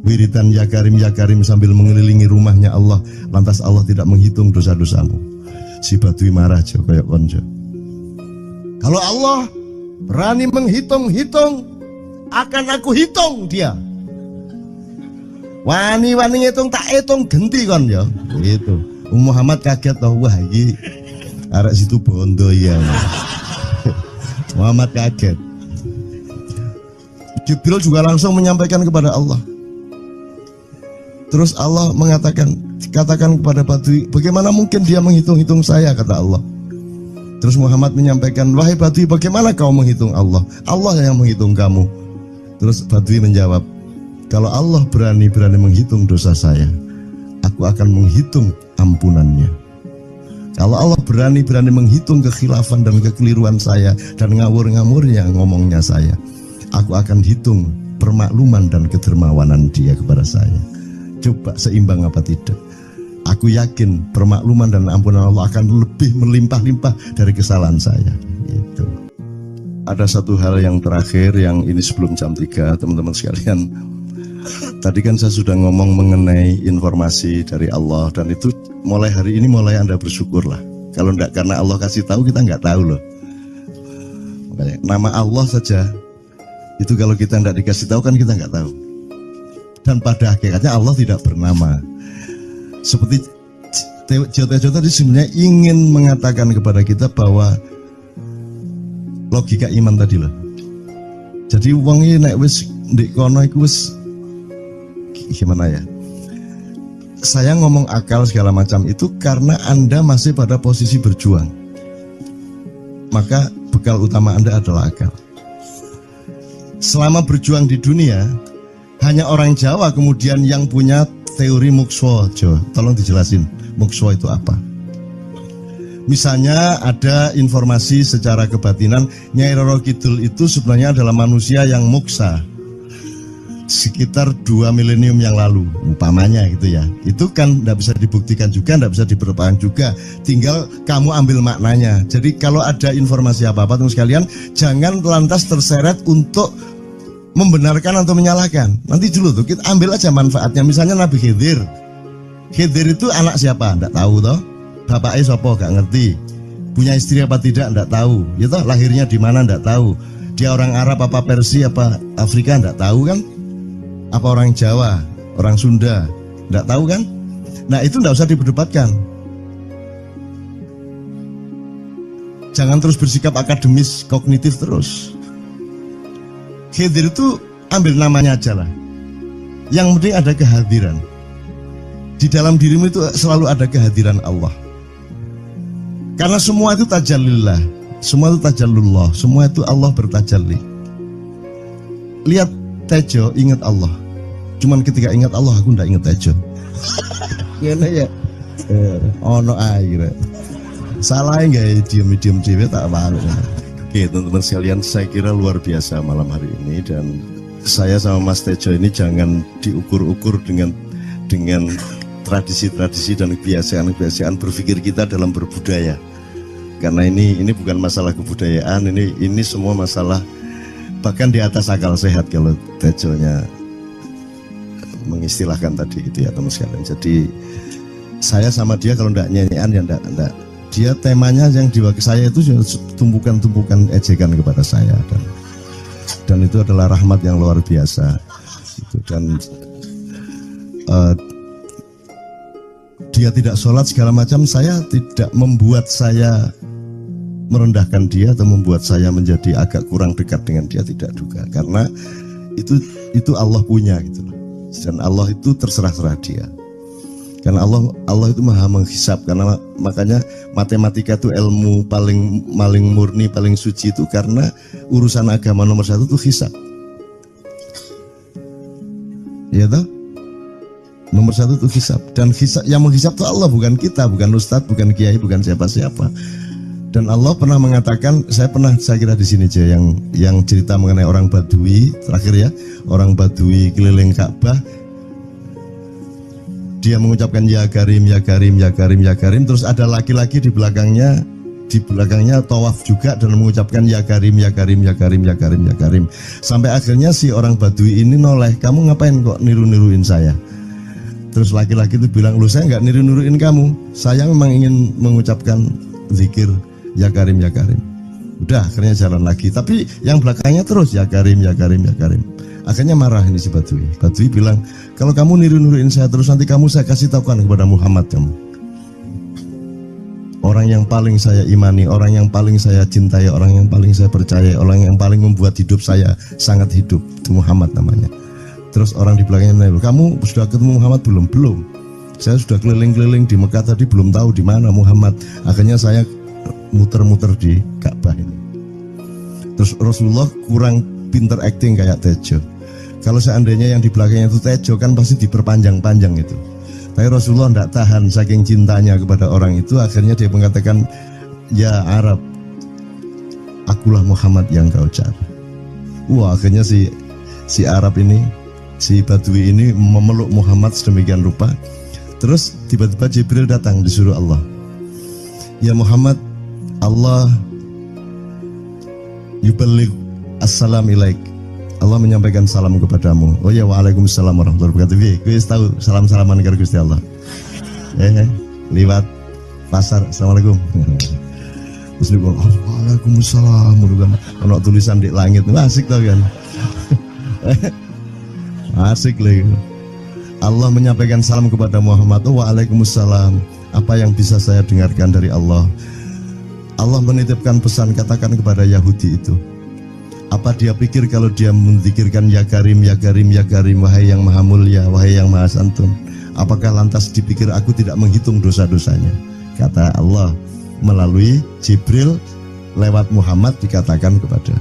S2: wiridan ya Karim sambil mengelilingi rumahnya Allah, lantas Allah tidak menghitung dosa-dosamu? Si Badui marah jo kayak konjo. Kalau Allah berani menghitung-hitung, akan aku hitung dia. Wani-wani ngitung tak hitung genti kon ya. Gitu. Muhammad kaget toh, wah iki arek situ bondo ya. Muhammad kaget. Jibril juga langsung menyampaikan kepada Allah. Terus Allah mengatakan, katakan kepada Badui, bagaimana mungkin dia menghitung-hitung saya, kata Allah. Terus Muhammad menyampaikan, wahai Badui, bagaimana kau menghitung Allah? Allah yang menghitung kamu. Terus Badui menjawab, kalau Allah berani menghitung dosa saya, aku akan menghitung ampunannya. Kalau Allah berani menghitung kekhilafan dan kekeliruan saya dan ngawur-ngawurnya ngomongnya saya, aku akan hitung permakluman dan kedermawanan dia kepada saya. Coba seimbang apa tidak? Aku yakin permakluman dan ampunan Allah akan lebih melimpah-limpah dari kesalahan saya. Gitu. Ada satu hal yang terakhir yang ini sebelum jam 3, teman-teman sekalian. Tadi kan saya sudah ngomong mengenai informasi dari Allah, dan itu mulai hari ini mulai Anda bersyukurlah. Kalau enggak karena Allah kasih tahu, kita enggak tahu loh. Makanya, nama Allah saja itu kalau kita enggak dikasih tahu kan kita enggak tahu. Dan pada hakikatnya Allah tidak bernama. Seperti Tejo tadi sebenarnya ingin mengatakan kepada kita bahwa logika iman tadi loh. Jadi wong iki nek wis ndek kono iku wis gimana ya? Saya ngomong akal segala macam itu karena Anda masih pada posisi berjuang. Maka bekal utama Anda adalah akal. Selama berjuang di dunia, hanya orang Jawa kemudian yang punya teori mukswa. Jawa, tolong dijelasin mukswa itu apa. Misalnya ada informasi secara kebatinan Nyai Roro Kidul itu sebenarnya adalah manusia yang muksa sekitar 2 milenium yang lalu, umpamanya gitu ya. Itu kan tidak bisa dibuktikan juga, tidak bisa diperpanjang juga, tinggal kamu ambil maknanya. Jadi kalau ada informasi apa-apa teman sekalian, jangan lantas terseret untuk membenarkan atau menyalahkan. Nanti dulu tuh kita ambil aja manfaatnya. Misalnya Nabi Khidir itu anak siapa? Nggak tahu toh. Bapaknya siapa? Nggak ngerti. Punya istri apa tidak? Nggak tahu. Ya toh, lahirnya di mana? Nggak tahu. Dia orang Arab apa Persia apa Afrika? Nggak tahu kan? Apa orang Jawa? Orang Sunda? Nggak tahu kan? Nah itu nggak usah diperdebatkan. Jangan terus bersikap akademis kognitif terus. Khidir itu ambil namanya aja lah. Yang penting ada kehadiran. Di dalam dirimu itu selalu ada kehadiran Allah. Karena semua itu tajallillah, semua itu tajallullah, semua itu Allah bertajalli. Lihat Tejo, ingat Allah. Cuman ketika ingat Allah, aku ndak ingat Tejo. Gimana ya? Ono air. Salah nggak diem cewek tak malu. Oke teman-teman sekalian, saya kira luar biasa malam hari ini, dan saya sama Mas Tejo ini jangan diukur-ukur dengan tradisi-tradisi dan kebiasaan-kebiasaan berpikir kita dalam berbudaya. Karena ini bukan masalah kebudayaan, ini semua masalah bahkan di atas akal sehat kalau Tejonya mengistilahkan tadi itu ya teman sekalian. Jadi saya sama dia kalau ndak nyanyian ya ndak. Dia temanya yang diwakili saya itu tumpukan-tumpukan ejekan kepada saya, dan itu adalah rahmat yang luar biasa. Dan dia tidak sholat segala macam, saya tidak membuat saya merendahkan dia atau membuat saya menjadi agak kurang dekat dengan dia, tidak juga, karena itu Allah punya gitu loh. Dan Allah itu terserah-serah dia. Karena Allah itu maha menghisab, karena makanya matematika itu ilmu paling murni, paling suci itu karena urusan agama nomor satu itu hisab. Ya toh? Nomor satu itu hisab, dan hisab, yang menghisab itu Allah, bukan kita, bukan ustadz, bukan kiai, bukan siapa-siapa. Dan Allah pernah mengatakan, saya kira di sini aja yang cerita mengenai orang Badui terakhir ya, orang Badui keliling Ka'bah. Dia mengucapkan ya Karim, ya Karim, ya Karim, ya Karim. Terus ada laki-laki di belakangnya tawaf juga dan mengucapkan ya Karim, ya Karim, ya Karim, ya Karim, ya Karim. Sampai akhirnya si orang Badui ini noleh, kamu ngapain kok niru-niruin saya? Terus laki-laki itu bilang, loh saya nggak niru-niruin kamu, saya memang ingin mengucapkan zikir ya Karim, ya Karim. Udah akhirnya jalan lagi, tapi yang belakangnya terus ya Karim, ya Karim, ya Karim. Akhirnya marah ini si Badui. Badui bilang, kalau kamu niru-niruin saya terus, nanti saya kasih tahukan kepada Muhammad kamu. Orang yang paling saya imani, orang yang paling saya cintai, orang yang paling saya percaya, orang yang paling membuat hidup saya sangat hidup, itu Muhammad namanya. Terus orang di belakangnya nanya, kamu sudah ketemu Muhammad belum? Belum. Saya sudah keliling-keliling di Mekah tadi, belum tahu di mana Muhammad. Akhirnya saya muter-muter di Ka'bah ini. Terus Rasulullah kurang pinter acting kayak Tejo. Kalau seandainya yang di belakangnya itu Tejo kan pasti diperpanjang-panjang itu. Tapi Rasulullah tidak tahan saking cintanya kepada orang itu, akhirnya dia mengatakan, ya Arab, akulah Muhammad yang kau cari. Wah, akhirnya si Arab ini, si Badui ini memeluk Muhammad sedemikian rupa. Terus tiba-tiba Jibril datang disuruh Allah. Ya Muhammad, Allah yuballigh assalam ilaik. Allah menyampaikan salam kepadamu. Oh ya, waalaikumsalam warahmatullahi wabarakatuh. Gue tahu salam-salaman karo Gusti Allah. Liwat pasar, assalamualaikum. Terus dia bilang, waalaikumsalam. Kalau tulisan di langit, asik tau kan? Asik lagi. Allah menyampaikan salam kepada Muhammad. Oh, waalaikumsalam. Apa yang bisa saya dengarkan dari Allah? Allah menitipkan pesan, katakan kepada Yahudi itu. Apa dia pikir kalau dia menzikirkan ya Karim, ya Karim, ya Karim, wahai yang maha mulia, wahai yang maha santun, apakah lantas dipikir aku tidak menghitung dosa-dosanya? Kata Allah melalui Jibril lewat Muhammad dikatakan kepada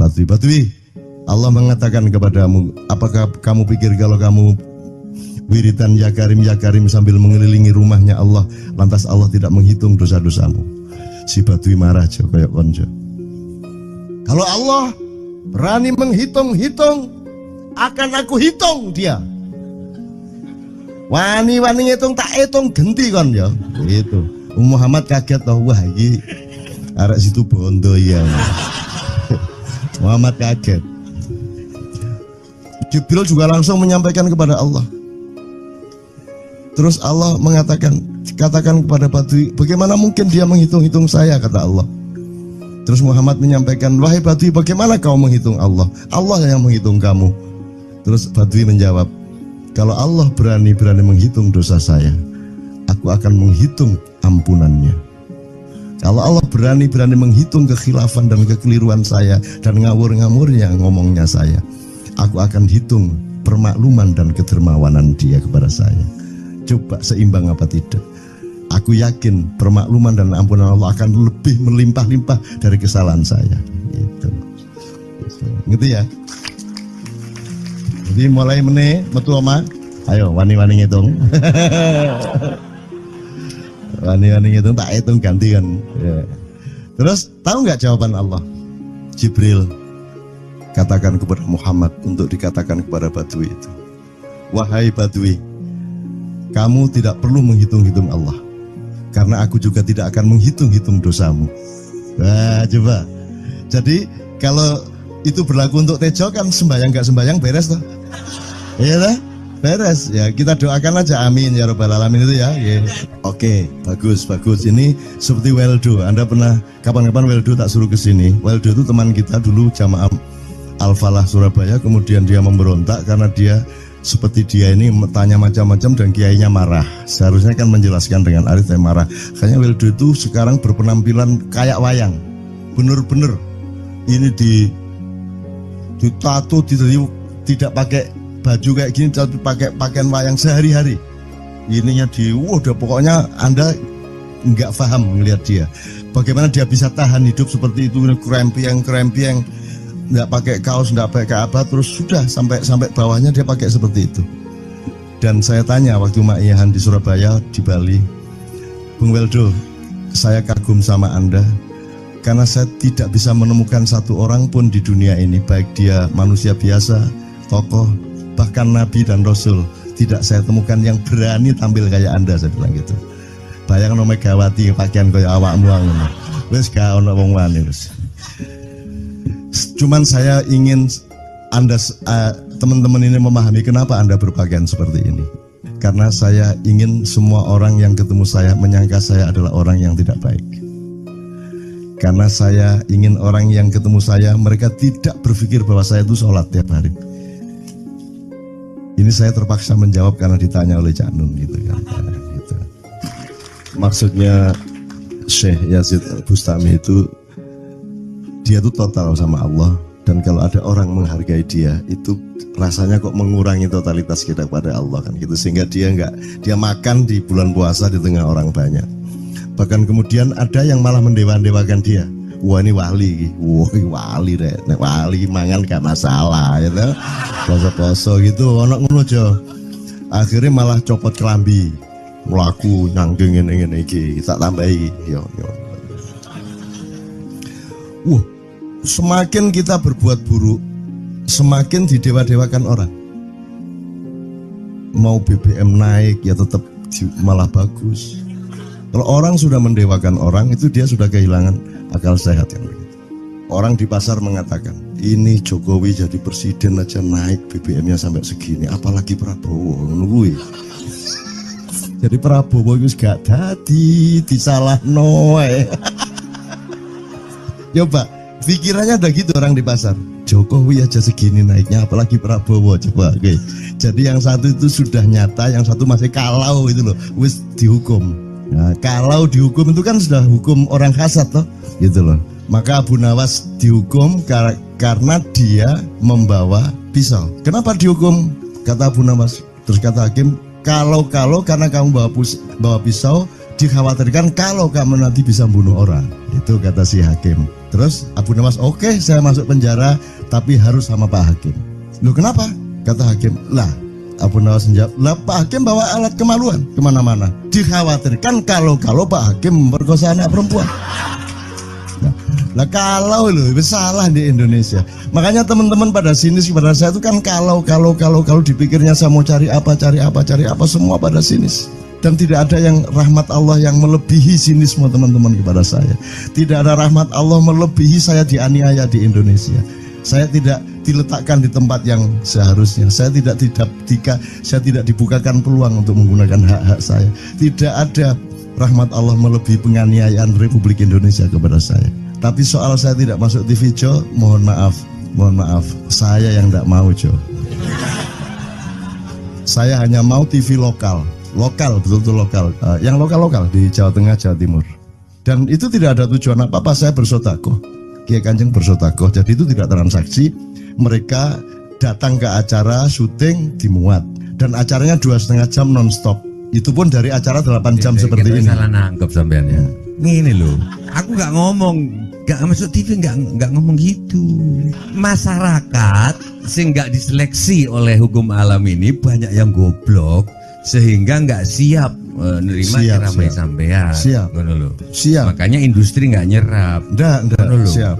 S2: Badui, Allah mengatakan kepadamu, apakah kamu pikir kalau kamu wiridan ya Karim sambil mengelilingi rumahnya Allah, lantas Allah tidak menghitung dosa-dosamu? Si Badui marah aja kayak konjo. Kalau Allah berani menghitung-hitung, akan aku hitung dia. Wani-wani ngitung tak hitung genti kon ya. Gitu. Muhammad kaget toh, wah iki arek situ bondo ya. Muhammad kaget. Jibril juga langsung menyampaikan kepada Allah. Terus Allah mengatakan, katakan kepada Badui, bagaimana mungkin dia menghitung-hitung saya, kata Allah. Terus Muhammad menyampaikan, wahai Badui, bagaimana kau menghitung Allah? Allah yang menghitung kamu. Terus Badui menjawab, kalau Allah berani menghitung dosa saya, aku akan menghitung ampunannya. Kalau Allah berani menghitung kekhilafan dan kekeliruan saya dan ngawur-ngawurnya ngomongnya saya, aku akan hitung permakluman dan kedermawanan dia kepada saya. Coba seimbang apa tidak? aku yakin permakluman dan ampunan Allah akan lebih melimpah-limpah dari kesalahan saya. Gitu. Gitu ya. Jadi mulai meneh metu oma, ayo wani-wani ngitung. Wani-wani ngitung tak hitung ganti kan. Ya. Terus tahu nggak jawaban Allah? Jibril katakan kepada Muhammad untuk dikatakan kepada Badui itu, wahai Badui, kamu tidak perlu menghitung-hitung Allah, karena aku juga tidak akan menghitung-hitung dosamu. Wah, coba. Jadi kalau itu berlaku untuk Tejo kan sembahyang gak sembahyang beres toh? Iya lah, beres. Ya kita doakan aja amin ya robbal alamin itu ya. Yeah. Oke, bagus. Ini seperti Weldo. Anda pernah kapan-kapan Weldo tak suruh ke sini. Weldo itu teman kita dulu jamaah Al-Falah Surabaya, kemudian dia memberontak karena dia seperti dia ini tanya macam-macam dan kiainya marah. Seharusnya kan menjelaskan dengan arif tapi marah. Kayaknya Weldo itu sekarang berpenampilan kayak wayang. Bener-bener ini ditato, tidak pakai baju kayak gini, tapi pakai pakaian wayang sehari-hari. Ininya udah pokoknya Anda nggak paham melihat dia. Bagaimana dia bisa tahan hidup seperti itu, krempieng, nggak pakai kaos, nggak pakai apa, terus sudah sampai bawahnya dia pakai seperti itu. Dan saya tanya waktu Ma'iyahan di Surabaya, di Bali, Bung Weldo, saya kagum sama Anda karena saya tidak bisa menemukan satu orang pun di dunia ini, baik dia manusia biasa, tokoh, bahkan Nabi dan Rasul, tidak saya temukan yang berani tampil kayak Anda, saya bilang gitu. Bayang no Megawati pakaian kayak awakmu ngono. Wis gak ono wong wani wis. Cuman saya ingin Anda teman-teman ini memahami kenapa Anda berpakaian seperti ini. Karena saya ingin semua orang yang ketemu saya menyangka saya adalah orang yang tidak baik. Karena saya ingin orang yang ketemu saya, mereka tidak berpikir bahwa saya itu sholat tiap hari. Ini saya terpaksa menjawab karena ditanya oleh Cak Nun gitu kan. Gitu. Maksudnya Syekh Yazid Bustami itu, dia itu total sama Allah. Dan kalau ada orang menghargai dia, itu rasanya kok mengurangi totalitas kita kepada Allah kan gitu. Sehingga dia makan di bulan puasa di tengah orang banyak. Bahkan kemudian ada yang malah mendewa-dewakan dia. Wah ini wali, wali deh. Nek wali mangan gak masalah, ya gitu. Poso-poso gitu, ono ngono aja. Akhirnya malah copot kelambi, melaku nyanggeng ngene iki, tak tambahi. Yo. Semakin kita berbuat buruk, semakin didewa-dewakan orang. Mau BBM naik ya tetap malah bagus. Kalau orang sudah mendewakan orang, itu dia sudah kehilangan akal sehat yang begitu. Orang di pasar mengatakan, ini Jokowi jadi presiden aja naik BBM-nya sampai segini, apalagi Prabowo nungguin. Jadi Prabowo itu gak dadi disalah noe. Coba pikirannya ada gitu orang di pasar. Jokowi aja segini naiknya, apalagi Prabowo. Coba, oke. Jadi yang satu itu sudah nyata, yang satu masih kalau itu loh, wis dihukum. Nah, kalau dihukum itu kan sudah hukum orang hasad toh, gitu loh. Maka Abu Nawas dihukum karena dia membawa pisau. Kenapa dihukum? Kata Abu Nawas. Terus kata hakim, kalau karena kamu bawa pisau, dikhawatirkan kalau kamu nanti bisa bunuh orang. Itu kata si hakim. Terus Abu Nawas, oke, saya masuk penjara, tapi harus sama Pak Hakim. Loh kenapa? Kata hakim, lah Abu Nawas menjawab, lah Pak Hakim bawa alat kemaluan kemana-mana. Dikhawatirkan kalau Pak Hakim memperkosa anak perempuan. Nah kalau loh, salah di Indonesia. Makanya teman-teman pada sinis kepada saya itu kan kalau dipikirnya saya mau cari apa semua pada sinis. Dan tidak ada yang rahmat Allah yang melebihi sinisme teman-teman kepada saya. Tidak ada rahmat Allah melebihi saya dianiaya di Indonesia. Saya tidak diletakkan di tempat yang seharusnya. Saya tidak dibukakan peluang untuk menggunakan hak-hak saya. Tidak ada rahmat Allah melebihi penganiayaan Republik Indonesia kepada saya. Tapi soal saya tidak masuk TV Jo, mohon maaf, saya yang tidak mau Jo. Saya hanya mau TV lokal, betul-betul lokal, yang lokal di Jawa Tengah, Jawa Timur. Dan itu tidak ada tujuan apa-apa, saya bersodakoh. Kiai Kanjeng bersodakoh, jadi itu tidak transaksi. Mereka datang ke acara syuting dimuat, dan acaranya 2,5 jam non-stop. Itu pun dari acara 8 jam
S5: Kita
S2: seperti ini.
S5: salah nangkep sampean ya. Ngene lho, aku nggak ngomong, nggak masuk TV nggak ngomong gitu. Masyarakat sing nggak diseleksi oleh hukum alam ini banyak yang goblok sehingga nggak siap nerima ceramah sampean.
S2: Siap.
S5: Ngono lho.
S2: Siap.
S5: Makanya industri nggak nyerap.
S2: Enggak.
S5: Ngono lho.
S2: Siap.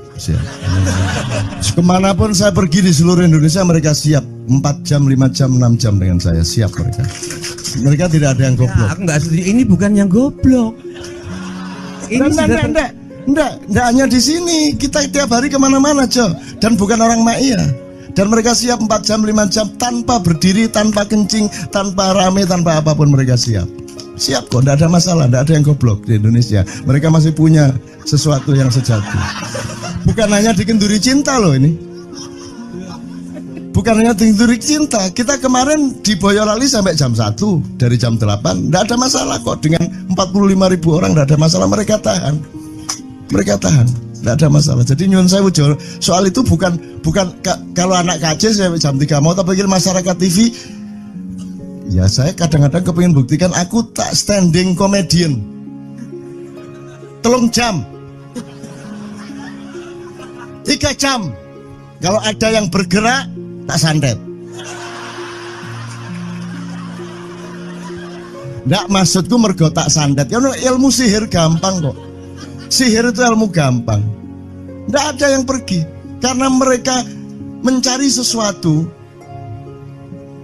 S2: Kemanapun saya pergi di seluruh Indonesia mereka siap 4 jam, 5 jam, 6 jam dengan saya, siap mereka. Mereka tidak ada yang
S5: Ya,
S2: goblok.
S5: aku nggak setuju. Ini bukan yang goblok. Ini
S2: Enggak hanya di sini. Kita tiap hari kemana-mana, Jo. Dan bukan orang Maia. Dan mereka siap 4 jam, 5 jam tanpa berdiri, tanpa kencing, tanpa rame, tanpa apapun mereka siap. Siap kok, enggak ada masalah, enggak ada yang goblok di Indonesia. Mereka masih punya sesuatu yang sejati. Bukan hanya dikenduri cinta loh ini. Bukan hanya dikenduri cinta. Kita kemarin di Boyolali sampai jam 1, dari jam 8. Enggak ada masalah kok, dengan 45.000 orang enggak ada masalah, mereka tahan. Enggak ada masalah. Jadi nyuwun sewu soal itu bukan kalau anak KC saya jam 3 mau tapi masyarakat TV. Ya saya kadang-kadang kepingin buktikan aku tak standing comedian. 3 jam 3 jam. Kalau ada yang bergerak tak santet. Nggak, maksudku mergo tak santet. Ya ilmu sihir gampang kok. Sihir itu ilmu gampang. Nggak ada yang pergi karena mereka mencari sesuatu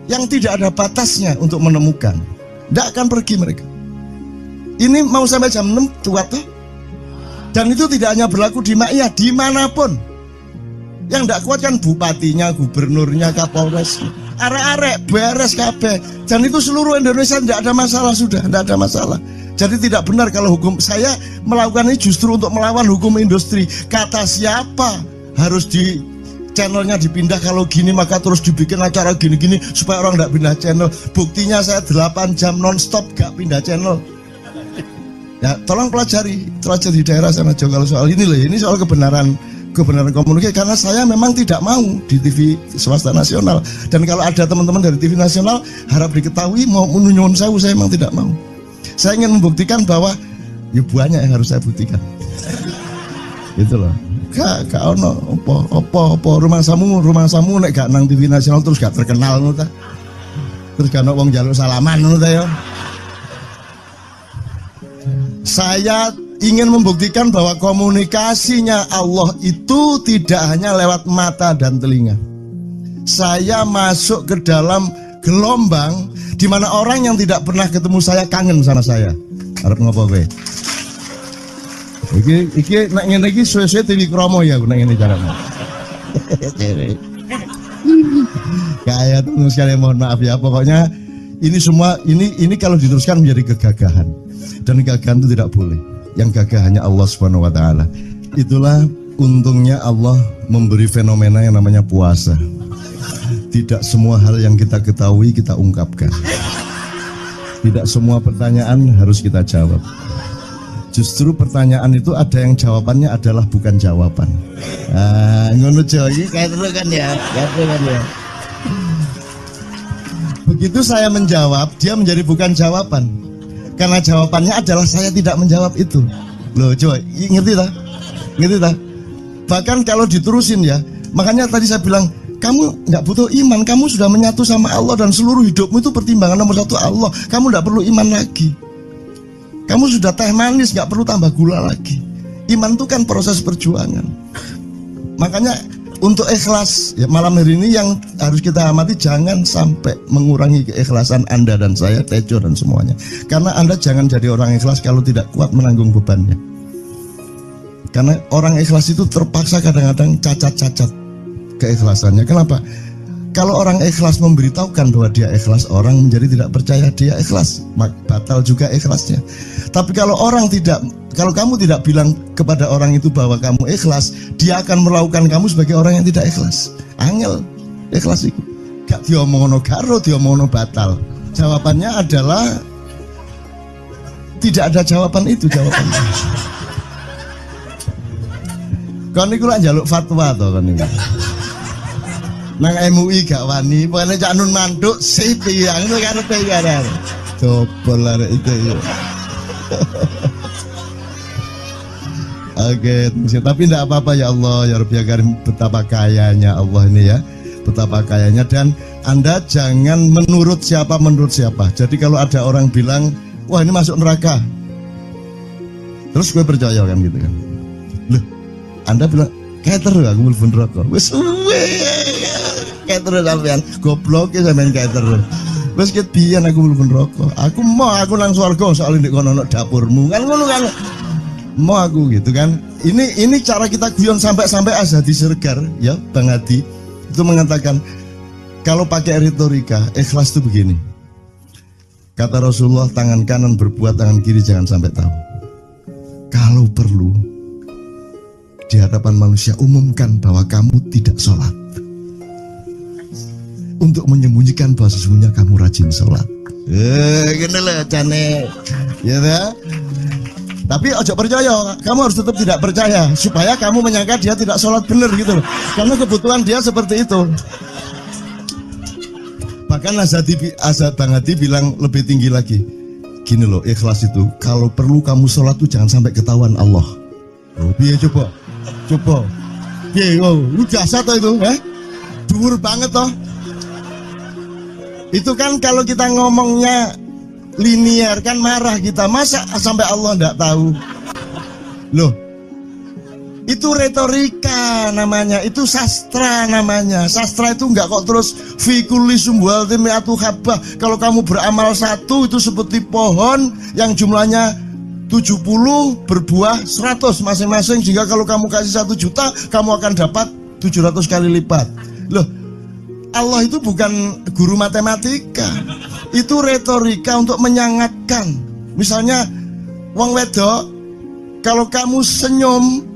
S2: yang tidak ada batasnya untuk menemukan. Nggak akan pergi mereka. Ini mau sampai jam 6 kuat tuh. Dan itu tidak hanya berlaku di Maia, dimanapun. Yang nggak kuat kan bupatinya, gubernurnya, kapolres, arek-arek beres kabeh. Dan itu seluruh Indonesia tidak ada masalah sudah, tidak ada masalah. Jadi tidak benar kalau hukum saya melakukan ini justru untuk melawan hukum industri. Kata siapa harus di channelnya dipindah, kalau gini maka terus dibikin acara gini-gini supaya orang tidak pindah channel. Buktinya saya 8 jam non-stop gak pindah channel. Ya tolong pelajari di daerah sana juga kalau soal ini loh. Ini soal kebenaran komunikasi, karena saya memang tidak mau di TV swasta nasional. Dan kalau ada teman-teman dari TV nasional harap diketahui mau menyunyun saya memang tidak mau. Saya ingin membuktikan bahwa ya banyak yang harus saya buktikan. Itu loh. Gak ono apa rumah samu nek gak nang TV nasional terus gak terkenal ngono ta. Terus gak ono wong njaluk salaman ngono ta ya. Saya ingin membuktikan bahwa komunikasinya Allah itu tidak hanya lewat mata dan telinga. Saya masuk ke dalam gelombang di mana orang yang tidak pernah ketemu saya kangen sama saya. Arep ngopo kowe? Iki nek ngene iki suwe-suwe TV Kromo ya nek ngene carane. Kayak terus sekali mohon maaf ya, pokoknya ini semua ini kalau diteruskan menjadi kegagahan. Dan kegagahan itu tidak boleh. Yang gagah hanya Allah Subhanahu wa taala. Itulah untungnya Allah memberi fenomena yang namanya puasa. Tidak semua hal yang kita ketahui kita ungkapkan. Tidak semua pertanyaan harus kita jawab. Justru pertanyaan itu ada yang jawabannya adalah bukan jawaban. Ngono iki kayak terus kan ya. Begitu saya menjawab, dia menjadi bukan jawaban. Karena jawabannya adalah saya tidak menjawab itu. Loh, coba ngerti tak? Ngerti tak? Bahkan kalau diterusin ya, makanya tadi saya bilang, kamu nggak butuh iman, kamu sudah menyatu sama Allah dan seluruh hidupmu itu pertimbangan nomor 1 Allah. Kamu nggak perlu iman lagi. Kamu sudah teh manis, nggak perlu tambah gula lagi. Iman itu kan proses perjuangan. Makanya untuk ikhlas ya, malam hari ini yang harus kita amati, jangan sampai mengurangi keikhlasan Anda dan saya, Tejo dan semuanya. Karena Anda jangan jadi orang ikhlas kalau tidak kuat menanggung bebannya. Karena orang ikhlas itu terpaksa kadang-kadang cacat-cacat keikhlasannya. Kenapa? Kalau orang ikhlas memberitahukan bahwa dia ikhlas, orang menjadi tidak percaya dia ikhlas, batal juga ikhlasnya. Tapi kalau kamu tidak bilang kepada orang itu bahwa kamu ikhlas, dia akan melakukan kamu sebagai orang yang tidak ikhlas. Angel ikhlas itu. Gak diomongno karo, diomongno batal. Jawabannya adalah tidak ada jawaban itu jawabannya. Kon niku lak njaluk fatwa to kon niku. Nang MUI gak wani, pokoknya cak nun mantuk sip ya, itu karepe ya. Dobol lah itu ya. Oke, tapi tidak apa-apa ya Allah ya Rabbi ya Karim, betapa kayanya Allah ini ya, betapa kayanya. Dan Anda jangan menurut siapa. Jadi kalau ada orang bilang, wah ini masuk neraka, terus gue percaya kan gitu kan. Loh, Anda bilang keter aku mlebu neraka. Wis suwe. Keter sampean, goblok ya sampean keter. Wis ket biyen aku mlebu neraka. Aku nang swarga soalnya ndek kono dapurmu. Kan ngono kan. Mau aku gitu kan. Ini cara kita guyon sampai Azhadi Siregar ya Bang Hadi itu mengatakan kalau pakai retorika ikhlas itu begini. Kata Rasulullah, tangan kanan berbuat, tangan kiri jangan sampai tahu. Kalau perlu di hadapan manusia umumkan bahwa kamu tidak sholat, untuk menyembunyikan bahwa sesungguhnya kamu rajin sholat. Gini lah cane ya dah. Tapi ojo percaya, kamu harus tetap tidak percaya supaya kamu menyangka dia tidak sholat benar gitu loh. Karena kebutuhan dia seperti itu. Bahkan Bang Hadi bilang lebih tinggi lagi. Gini loh, ikhlas itu kalau perlu kamu sholat tuh jangan sampai ketahuan Allah. Oh, biar coba. Biar, lu jasa toh itu, dhuwur banget toh. Itu kan kalau kita ngomongnya linear kan marah kita, masa sampai Allah enggak tahu. Loh, itu retorika namanya, itu sastra namanya. Sastra itu enggak kok terus fikuli sumbual timiatu habah. Kalau kamu beramal satu itu seperti pohon yang jumlahnya 70 berbuah 100 masing-masing, sehingga kalau kamu kasih 1 juta kamu akan dapat 700 kali lipat. Loh, Allah itu bukan guru matematika. Itu retorika untuk menyangatkan. Misalnya wong wedok, kalau kamu senyum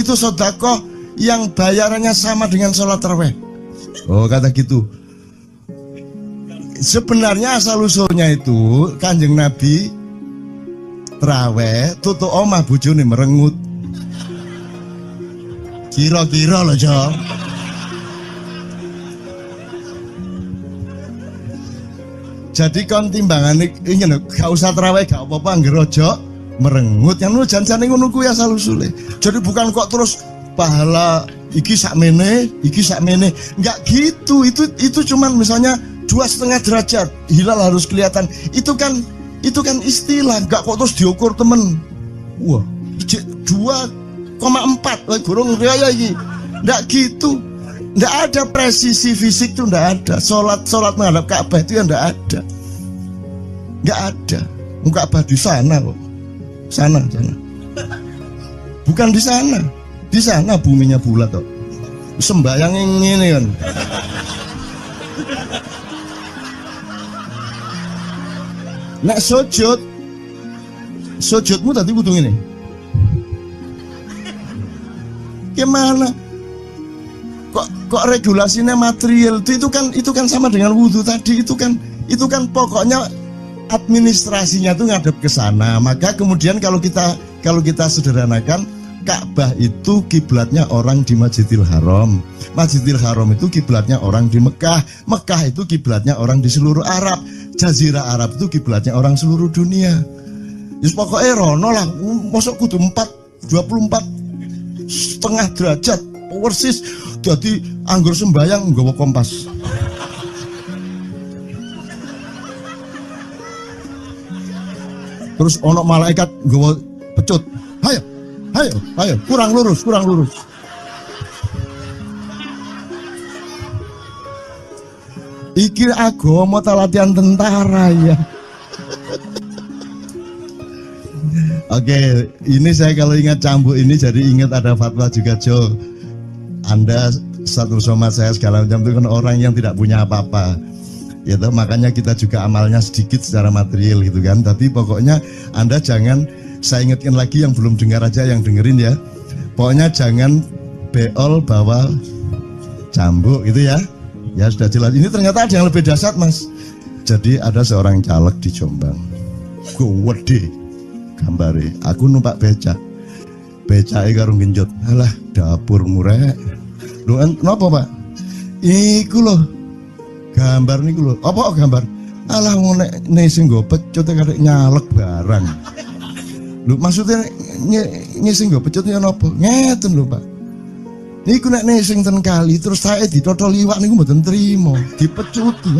S2: itu sedekah yang bayarannya sama dengan sholat tarawih. Oh, kata gitu. Sebenarnya asal usulnya itu Kanjeng Nabi tarawih tutuk omah bojone merengut. Kira-kira loh, Jo. Jadi kon timbangan ini gak usah terawih gak apa-apa ngerojo merengut yang lu jangan ngono kuwi asal usule. Jadi bukan kok terus pahala iki sakmene enggak gitu. Itu cuman misalnya 2,5 derajat hilal harus kelihatan. Itu kan istilah, enggak kok terus diukur temen. Wah, 2,4 gurung raya iki. Enggak gitu. Nggak ada presisi fisik tuh, nggak ada. Sholat menghadap Ka'bah itu ya nggak ada. Nggak ada. Ka'bah di sana kok. Sana. Bukan di sana. Di sana buminya bulat kok. Sembayang yang ini kan. Nek sujudmu tadi kudu ini. Gimana? Kok regulasinya material itu kan sama dengan wudhu tadi. Itu kan pokoknya administrasinya tuh ngadep ke sana. Maka kemudian kalau kita sederhanakan, Ka'bah itu kiblatnya orang di Masjidil Haram. Masjidil Haram itu kiblatnya orang di Mekah. Mekah itu kiblatnya orang di seluruh Arab. Jazirah Arab itu kiblatnya orang seluruh dunia. Yus pokoknya rono lah. Masuk kudu 24,5 derajat persis. Jadi anggur sembayang nggawa kompas. Terus ono malaikat nggawa pecut. Ayo, kurang lurus. Iki agama ta latihan tentara ya. Oke, ini saya kalau ingat cambuk ini jadi ingat ada fatwa juga, Jo. Anda satu sama saya segala macam itu kan orang yang tidak punya apa-apa, gitu. Makanya kita juga amalnya sedikit secara material gitu kan. Tapi pokoknya Anda jangan, saya ingatkan lagi yang belum dengar aja yang dengerin ya. Pokoknya jangan beol bawa cambuk gitu ya. Ya sudah jelas. Ini ternyata ada yang lebih dahsyat, Mas. Jadi ada seorang caleg di Jombang. Gede gambare. Aku numpak becak. Becake karo genjot. Alah, dapur murek. Lho, napa, Pak? Iku lho. Gambar niku lho. Apa gambar? Alah wong nek sing nggo pecut karek nyalek barang. Lho maksudnya sing nggo pecut ya napa? Ngeten lho, Pak. Niku nek sing ten kali terus saya ditotol liwak niku mboten trimo, dipecuti.